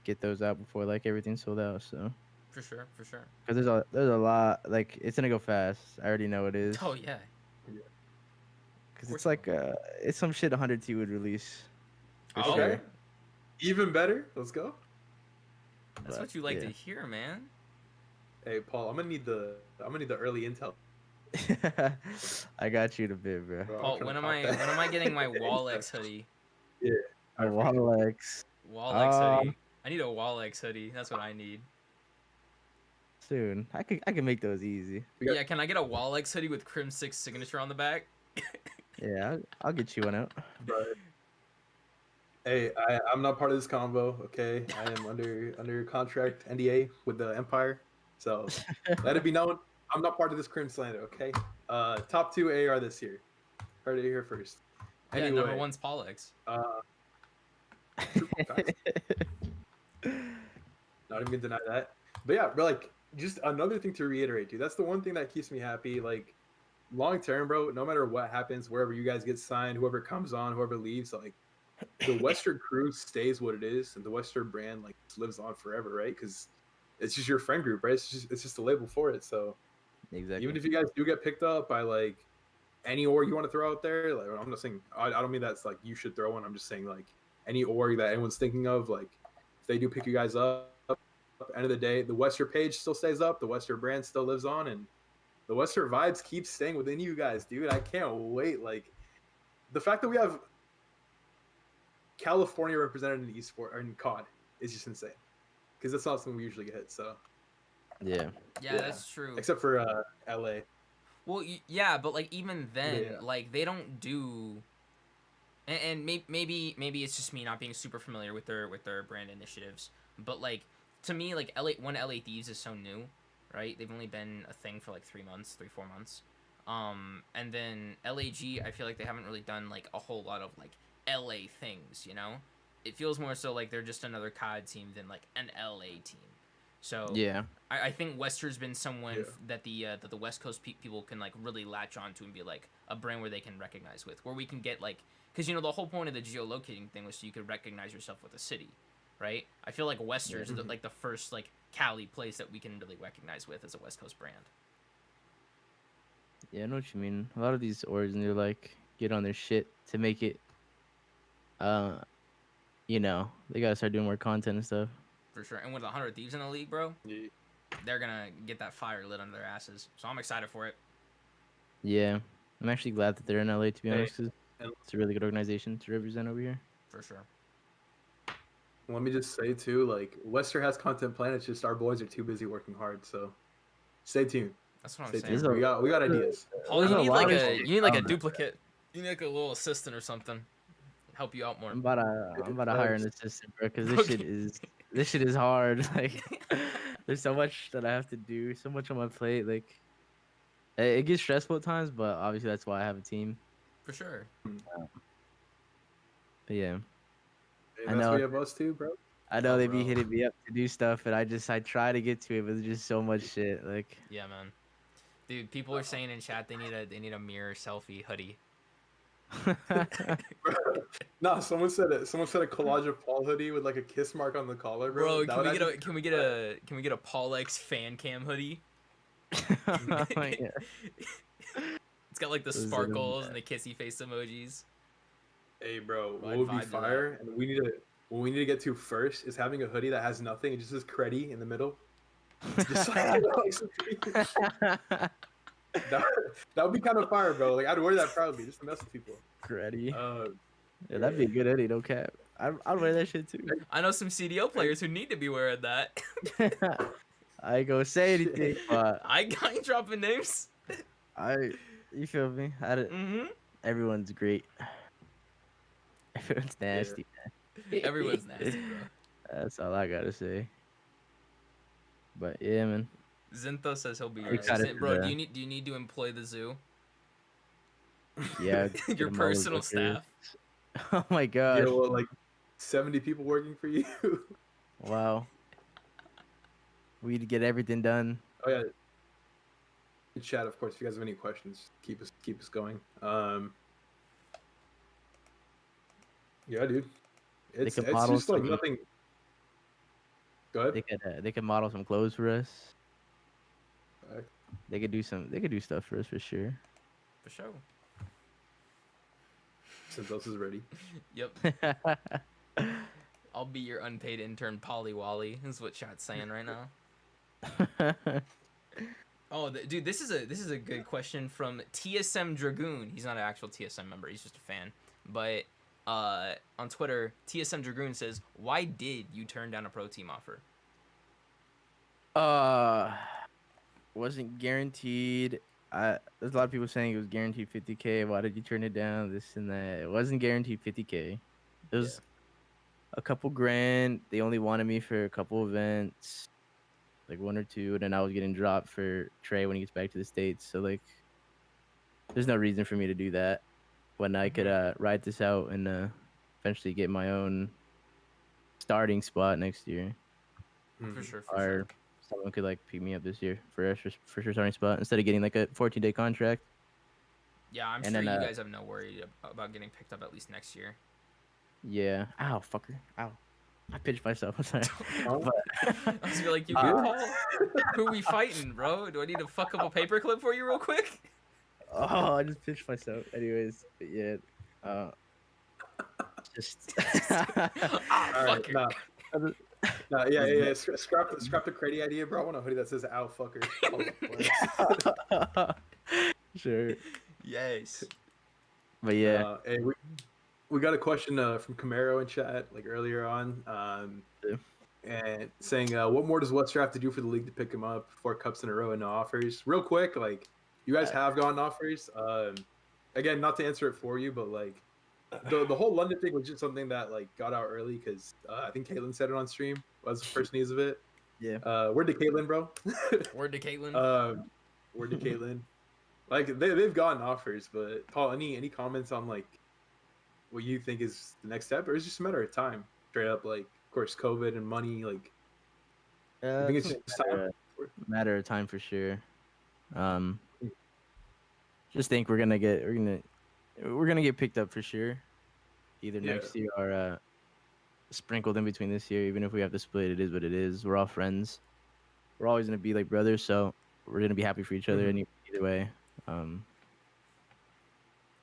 Get those out before like everything's sold out. So, For sure, for sure. because there's a lot, like it's gonna go fast. I already know it is. Oh yeah. Because course it's it like it's some shit 100T would release. For Oh. sure. Okay. Even better. Let's go. That's But, what you like yeah. to hear, man. Hey, Paul. I'm gonna need the early intel. I got you in a bit, bro. Bro, I'm Paul, trying when to am cop I that. when am I getting my WallX hoodie? Yeah. I A appreciate it. WallEx. WallX hoodie. I need a WallX hoodie. That's what I need. Soon. I can make those easy. We got- Yeah, can I get a WallX hoodie with Crim 6 signature on the back? Yeah, I'll get you one out. But hey, I'm not part of this combo. Okay, I am under contract NDA with the Empire, so let it be known I'm not part of this Crim slander. Okay, top 2 AR this year. Heard it here first. Yeah, Anyway, number one's PaulEhx. True facts. Not even gonna deny that. But yeah, bro, like just another thing to reiterate, dude. That's the one thing that keeps me happy. Like long term, bro. No matter what happens, wherever you guys get signed, whoever comes on, whoever leaves, like the Western crew stays what it is, and the Western brand like lives on forever, right? Because it's just your friend group, right? It's just a label for it. So Exactly. even if you guys do get picked up by like any org you want to throw out there, like I'm not saying I don't mean that's like you should throw one. I'm just saying like any org that anyone's thinking of, like if they do pick you guys up, at the end of the day, the Western page still stays up, the Western brand still lives on, and the Western vibes keep staying within you guys, dude. I can't wait. Like the fact that we have California represented in esport or in COD is just insane because that's not something we usually get. So Yeah. Yeah, Yeah. that's true. except for LA. Well, yeah, but like even then, Yeah. like they don't do, and maybe it's just me not being super familiar with their brand initiatives. But like to me, like LA Thieves is so new, right? They've only been a thing for like 4 months. And then LAG, I feel like they haven't really done like a whole lot of like LA things, you know? It feels more so like they're just another COD team than like an LA team. So Yeah. I think Wester's been someone Yeah. that the West Coast people can like really latch onto and be like a brand where they can recognize with, where we can get like, because you know the whole point of the geolocating thing was so you could recognize yourself with a city, right? I feel like Wester's Yeah. like the first like Cali place that we can really recognize with as a West Coast brand. Yeah, I know what you mean. A lot of these orgs, and they're like get on their shit to make it. You know, they gotta start doing more content and stuff. For sure. And with 100 Thieves in the league, bro, Yeah. they're gonna get that fire lit under their asses. So I'm excited for it. Yeah, I'm actually glad that they're in LA, to be Hey, honest, 'cause and it's a really good organization to represent over here. For sure. let me just say too, like Western has content planned. It's just our boys are too busy working hard. So stay tuned. That's what I'm Stay saying. tuned. We got ideas. Paul, There's you a need lot like of a shit you need like a coming. duplicate. You need like a little assistant or something. Help you out more. I'm about to hire an assistant, bro, because this shit is hard. Like, there's so much that I have to do, so much on my plate. Like, it gets stressful at times, but obviously that's why I have a team. For sure. But yeah, Hey, I that's know. why you have us too, bro. I know Oh, they be bro. hitting me up to do stuff, and I try to get to it, but there's just so much shit. Like, Yeah, man. Dude, people are saying in chat they need a mirror selfie hoodie. No, someone said it. Someone said a collage of Paul hoodie with like a kiss mark on the collar, bro. Bro, That can would we get a actually- can we get a PaulEhx fan cam hoodie? oh my God. It's got like the Those are sparkles and the kissy face emojis. Hey, bro, I'd what would be vibe to that. fire? And we need to what we need to get to first is having a hoodie that has nothing. It just says Creddy in the middle. Just like, that, that would be kind of fire, bro. Like I'd wear that proudly just to mess with people. Cruddy. Uh, Yeah, that'd be a good hoodie, no cap. I'd wear that shit too. I know some CDO players who need to be wearing that. I ain't gonna say anything, but I ain't dropping names. you feel me? Mm-hmm. Everyone's great. Everyone's nasty. Everyone's nasty, bro. That's all I gotta say. But yeah, man. Zinto says he'll be I'm your excited assistant. for Bro, the- do you need to employ the zoo? Yeah. Your get 'em all personal over. staff. Oh my gosh. yeah, well, like 70 people working for you. Wow. We need to get everything done. Oh yeah. In chat, of course. If you guys have any questions, keep us going. Yeah, dude. It's could model just like some- nothing. Go ahead. They could model some clothes for us. Alright. They could do stuff for us for sure. For sure. Since else is ready. Yep. I'll be your unpaid intern, Polly Wally. Is what chat's saying right now. Oh, dude, this is a good question from TSM Dragoon. He's not an actual TSM member. He's just a fan. But on Twitter, TSM Dragoon says, "Why did you turn down a pro team offer?" Wasn't guaranteed. There's a lot of people saying it was guaranteed 50K. Why did you turn it down? This and that. It wasn't guaranteed 50K. It was a couple grand. They only wanted me for a couple events, like one or two, and then I was getting dropped for Trey when he gets back to the States. So like, there's no reason for me to do that when I could ride this out and eventually get my own starting spot next year. For sure. Or someone could like pick me up this year for sure starting spot instead of getting like a 14-day contract. Yeah, I'm And sure then, you guys have no worry about getting picked up at least next year. Yeah. Ow, fucker. Ow. I pinched myself. I'm sorry. Oh. But, I was like, you good, Paul? Who we fighting, bro? Do I need to fuck up a paperclip for you real quick? oh, I just pinched myself. Anyways, but yeah. Just. Ah, Alright, fucker. yeah. Scrap the credit idea, bro. I want a hoodie that says "Ow, fucker." Sure. Yes. But yeah. Hey, we got a question from Camaro in chat like earlier on, and saying, "What more does WestR have to do for the league to pick him up? 4 cups in a row and no offers." Real quick, like you guys have gotten offers. Again, not to answer it for you, but like the whole London thing was just something that like got out early because I think Caitlin said it on stream. Was the first news of it. Yeah. Word to Caitlin, bro. Word to Caitlin. Word to Caitlin. Like they've gotten offers, but Paul, any comments on like what you think is the next step, or is it just a matter of time? Straight up, like of course, COVID and money. Like, I think it's just time. Matter of time for sure. Just think we're gonna get picked up for sure, either next year or sprinkled in between this year. Even if we have to split, it is what it is. We're all friends. We're always gonna be like brothers, so we're gonna be happy for each other either way.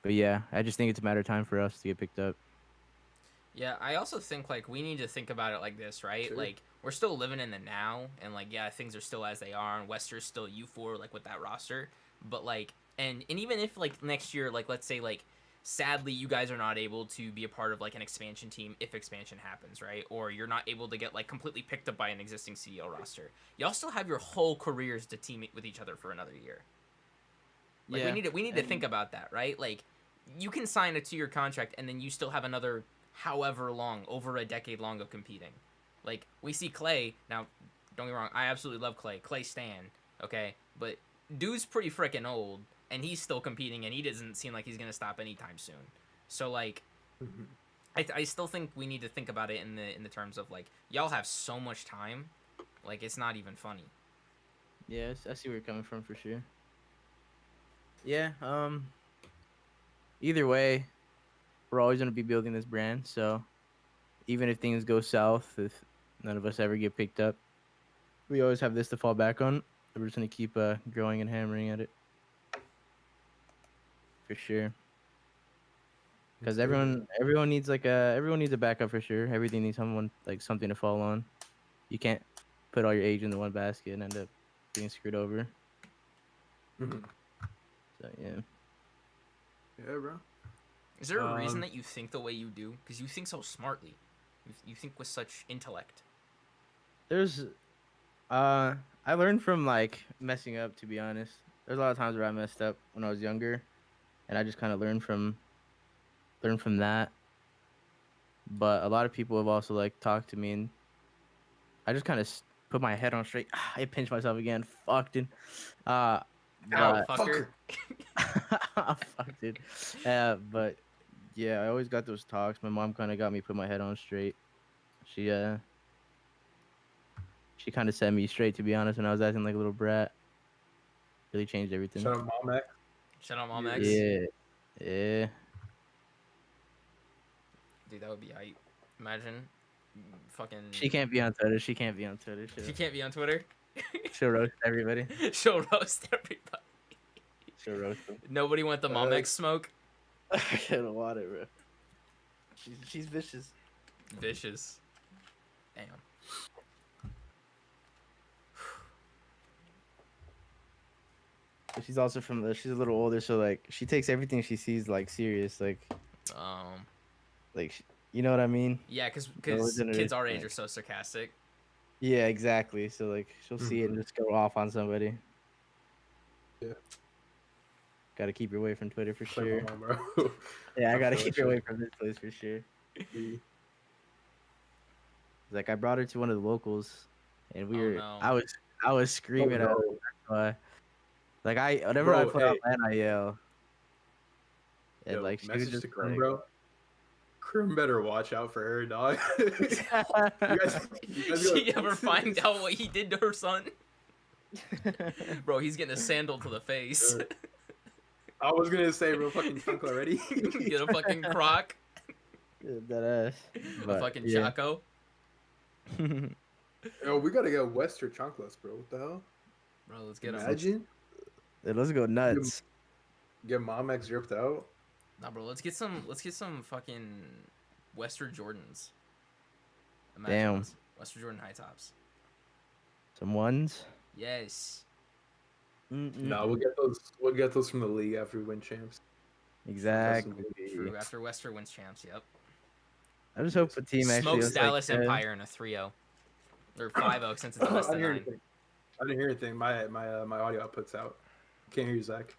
But yeah, I just think it's a matter of time for us to get picked up. Yeah, I also think like we need to think about it like this, right? Sure. Like we're still living in the now, and like yeah, things are still as they are, and WestR's still U4 like with that roster. But like, and even if like next year, like let's say like sadly you guys are not able to be a part of like an expansion team if expansion happens, right? Or you're not able to get like completely picked up by an existing CDL roster. Y'all still have your whole careers to team with each other for another year. Like we need to think about that, right? Like you can sign a 2-year contract and then you still have another however long, over a decade long of competing. Like we see Clay now. Don't get me wrong, I absolutely love Clay. Clay Stan, okay, but dude's pretty freaking old, and he's still competing, and he doesn't seem like he's gonna stop anytime soon. So like, I still think we need to think about it in the terms of like y'all have so much time, like it's not even funny. Yeah, I see where you're coming from for sure. Yeah. Either way, we're always gonna be building this brand. So even if things go south, if none of us ever get picked up, we always have this to fall back on. We're just gonna keep growing and hammering at it. For sure. because Let's do it. everyone needs everyone needs a backup for sure. Everything needs something to fall on. You can't put all your eggs into one basket and end up getting screwed over. Mhm. So yeah. Yeah, bro. Is there a reason Um, that you think the way you do? Because you think so smartly. You think with such intellect. There's I learned from like messing up, to be honest. There's a lot of times where I messed up when I was younger, and I just kind of learned from that. But a lot of people have also like talked to me, and I just kind of put my head on straight. I pinched myself again. Fuck, dude. Uh, Ow, but fucker. fuck, dude. But yeah, I always got those talks. My mom kind of got me put my head on straight. She she kind of set me straight, to be honest, when I was acting like a little brat. Really changed everything. shout out Mom X. Shout out Mom Yeah. X. Yeah, yeah. Dude, that would be hype. Imagine. Fucking. She can't be on Twitter. She can't be on Twitter. She can't be on Twitter. She'll roast everybody. She'll roast everybody. She'll roast them. Nobody want the Mom X smoke. I don't want it, bro. She's vicious. Vicious. Damn. But she's also she's a little older, so like she takes everything she sees like serious, like you know what I mean? Yeah, because Those in her, kids our age like- are so sarcastic. Yeah, exactly. So like she'll see it and just go off on somebody. Yeah. Gotta keep her away from Twitter for Play sure. my mom, bro. Yeah, I I gotta feel keep that her away shit. from this place for sure. Yeah. Like I brought her to one of the locals, and we Oh, were no. I was screaming at Oh, her. Like whenever I Bro, put up and I yell, and yo, like she would message just to Krim, like, bro. Krim better watch out for her, dog. you guys She gotta ever fix find this. out what he did to her son? Bro, he's getting a sandal to the face. I was gonna say, bro, fucking chunk already. Get a fucking croc. that ass. A fucking yeah. Chaco. Yo, we gotta get WestR chunkless, bro. What the hell? Bro, let's get him. Imagine Let's go nuts. get Mom X ripped out. Nah, bro, let's get some fucking WestR Jordans. Imagine Damn. those. WestR Jordan high tops. Some ones. Yes. No, we'll get those. We'll get those from the league after we win champs. Exactly. True. After WestR wins champs, yep. I just hope the team actually Smokes looks Dallas like, Empire in a 3-0. Or 5-0 since it's a I best of didn't hear 9. anything. I didn't hear anything. My audio output's out. Can't hear you, Zach.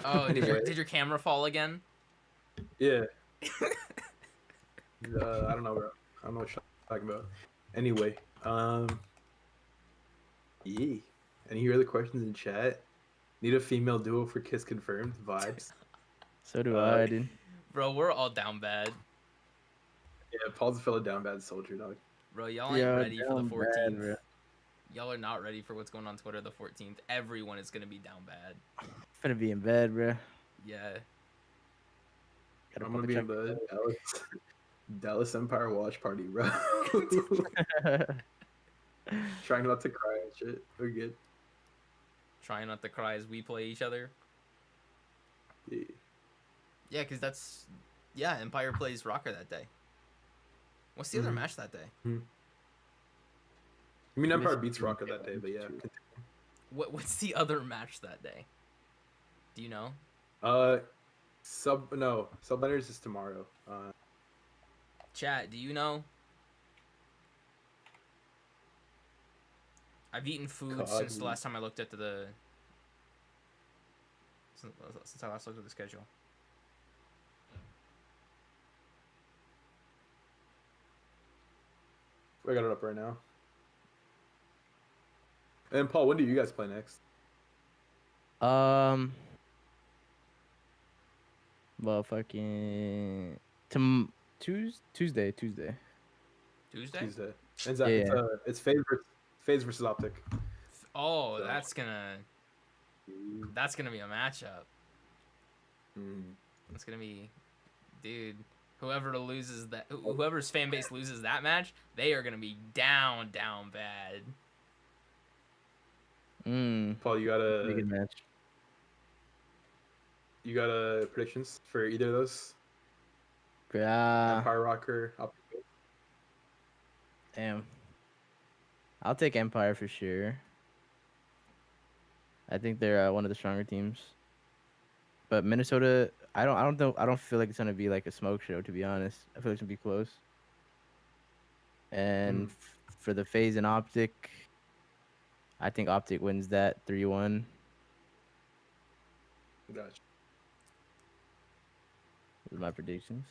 Oh, did your camera fall again? Yeah. I don't know, bro. I don't know what you're talking about. Anyway, yeah. Any other questions in chat? Need a female duo for Kiss confirmed vibes. So do I, dude. Bro, we're all down bad. Yeah, Paul's a fellow down bad soldier, dog. Bro, y'all ain't Yeah, ready for the down 14th. bad, bro. Y'all are not ready for what's going on Twitter the 14th. Everyone is gonna be down bad. Finna be in bed, bro. Yeah. Gotta I'm gonna put be the in the Dallas Empire watch party, bro. Trying not to cry and shit. We're good. Trying not to cry as we play each other. Yeah. Yeah, because that's... Yeah, Empire plays Rocker that day. What's the other Mhm. match that day? I mean, Empire beats Rocket that day, but yeah. What's the other match that day? Do you know? Subbanners is tomorrow. Chat, do you know? I've eaten food God, since the we- last time I looked at since I last looked at the schedule. I got it up right now. And Paul, when do you guys play next? Motherfucking Tuesday. Tuesday? Tuesday. And Zach, Yeah. it's phase versus optic. Oh, So- that's gonna be a matchup. Mm. It's gonna be, dude. Whoever's fan base loses that match, they are gonna be down bad. Paul, Pretty good match. you got predictions for either of those? Empire Rocker. Damn. I'll take Empire for sure. I think they're one of the stronger teams. But Minnesota, I don't feel like it's gonna be like a smoke show. To be honest, I feel like it's gonna be close. And for the FaZe and Optic, I think Optic wins that 3-1. Gotcha. Those are my predictions.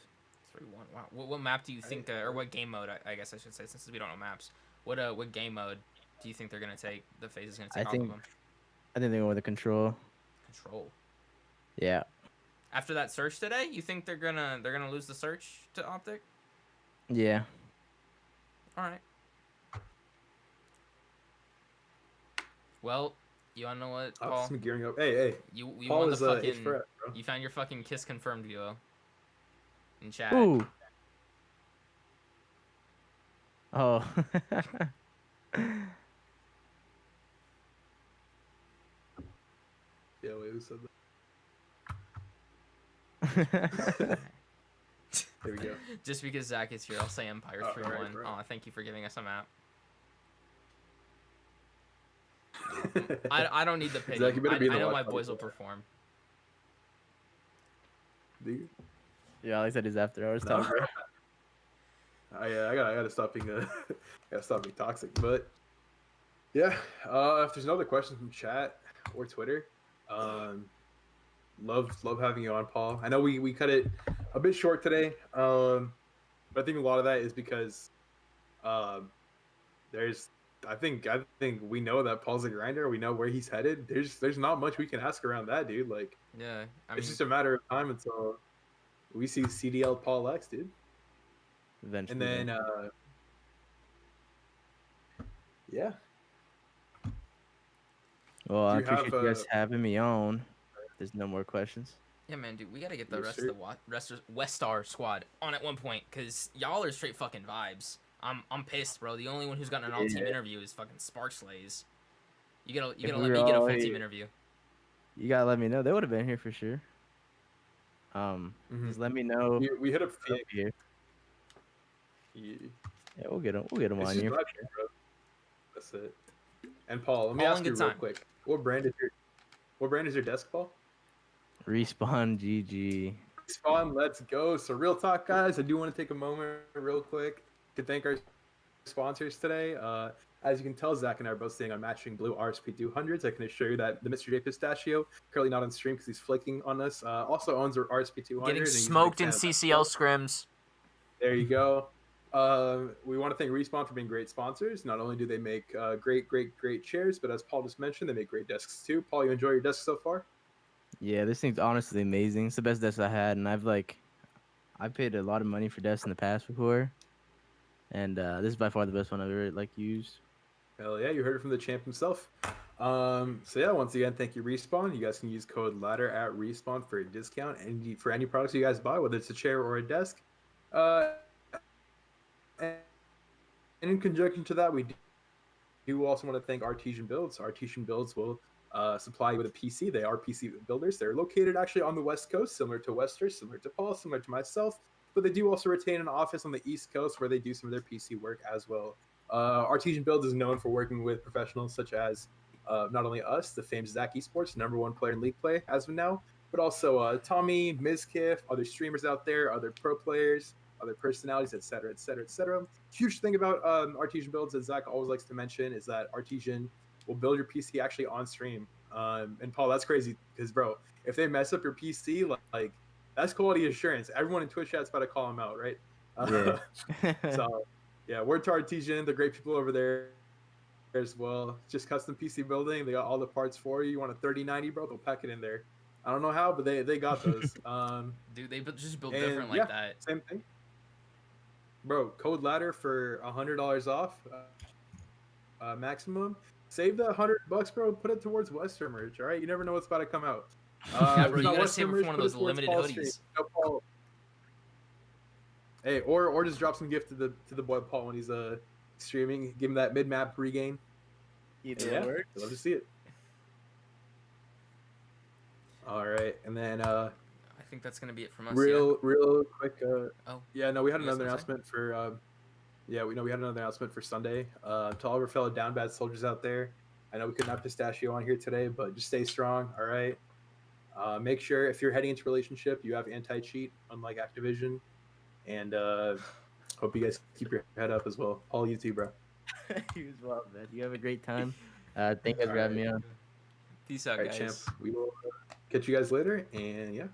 3-1. Wow. What map do you think, or what game mode? I guess I should say, since we don't know maps. What game mode do you think they're gonna take? The FaZe is gonna take off of them. I think they're going with the control. Control. Yeah. After that search today, you think they're gonna lose the search to Optic? Yeah. All right. Well, you wanna know what, Paul? I'm gearing up. Hey. You Paul won the is fucking. for it, bro. You found your fucking kiss confirmed duo. In chat. Ooh. Oh. Yeah, wait, who said that? There we go. Just because Zach is here, I'll say Empire 3-1. Right. Aw, thank you for giving us a map. I don't need the pity. Zach, you better be in I the know watch my boys will party. perform. Do you? Yeah, like I said, is after hours No. talk, bro. I gotta stop being toxic. But yeah, if there's no other questions from chat or Twitter, love having you on, Paul. I know we cut it a bit short today, but I think a lot of that is because there's I think we know that Paul's a grinder. We know where he's headed. There's not much we can ask around that, dude. Like, Yeah, I mean, it's just a matter of time until we see CDL PaulEhx, dude. Eventually. And then yeah. Well, I Do you have, appreciate you guys having me on. There's no more questions. yeah, man, dude, we gotta get the Yes, rest sir. of the WestR squad on at one point, cause y'all are straight fucking vibes. I'm pissed, bro. The only one who's gotten an all team interview is fucking Sparkslays. You gotta If let we me were get a all full team here- interview. You gotta let me know. They would have been here for sure. Just let me know. We hit up I'll be here. Yeah, Yeah, we'll get them. We'll get them it's on just here. vibing, bro. That's it. And Paul, let me All in ask you good real time. quick. What brand is your desk, Paul? Respawn GG. Spawn, let's go. So real talk, guys. I do want to take a moment real quick to thank our sponsors today. As you can tell, Zach and I are both staying on matching blue RSP 200s. I can assure you that the Mr. J Pistachio, currently not on stream because he's flicking on us, also owns our RSP 200. Getting and he's a big smoked in fan of that. CCL scrims. There you go. We want to thank Respawn for being great sponsors. Not only do they make great chairs, but as Paul just mentioned, they make great desks too. Paul, you enjoy your desk so far? Yeah, this thing's honestly amazing. It's the best desk I had, and I paid a lot of money for desks in the past before, and this is by far the best one I've ever used. Hell yeah, you heard it from the champ himself. So yeah, once again, thank you, Respawn. You guys can use code ladder at Respawn for a discount for any products you guys buy, whether it's a chair or a desk. And in conjunction to that, we do also want to thank Artesian Builds. Artesian Builds will supply you with a PC. They are PC builders. They're located actually on the West Coast, similar to WestR, similar to Paul, similar to myself. But they do also retain an office on the East Coast where they do some of their PC work as well. Artesian Builds is known for working with professionals such as not only us, the famed Zach Esports, #1 player in League Play as of now, but also Tommy, Mizkiff, other streamers out there, other pro players, other personalities, etc., etc., etc. Huge thing about Artesian Builds that Zach always likes to mention is that Artesian will build your PC actually on stream. And Paul, that's crazy because, bro, if they mess up your PC, like that's quality assurance. Everyone in Twitch chat's about to call them out, right? Yeah. So, yeah, word to Artesian. They're great people over there as well. Just custom PC building. They got all the parts for you. You want a 3090, bro? They'll pack it in there. I don't know how, but they got those. Dude, they just build and different like yeah, that. Same thing. Bro, code ladder for $100 off maximum. Save the $100, bro. Put it towards WestR merch. All right, you never know what's about to come out. Yeah, bro, if you not gotta WestR save it merch, for one of put it those towards limited Paul's stream. hoodies. Yo, Paul. Hey, or just drop some gift to the boy Paul when he's streaming. Give him that mid map regain. Either works. I'd love to see it. All right, and then think that's gonna be it from us. Real quick. Oh, Yeah, no, we had you guys another gonna say? announcement for. Yeah, we had another announcement for Sunday. To all of our fellow down bad soldiers out there, I know we couldn't have Pistachio on here today, but just stay strong. All right. Make sure if you're heading into a relationship, you have anti-cheat, unlike Activision, and hope you guys keep your head up as well. Paul, you too, bro. You as well, man. You have a great time. Thank you guys All for having right, me on. Peace out, all right, champ. guys. We will catch you guys later, and yeah.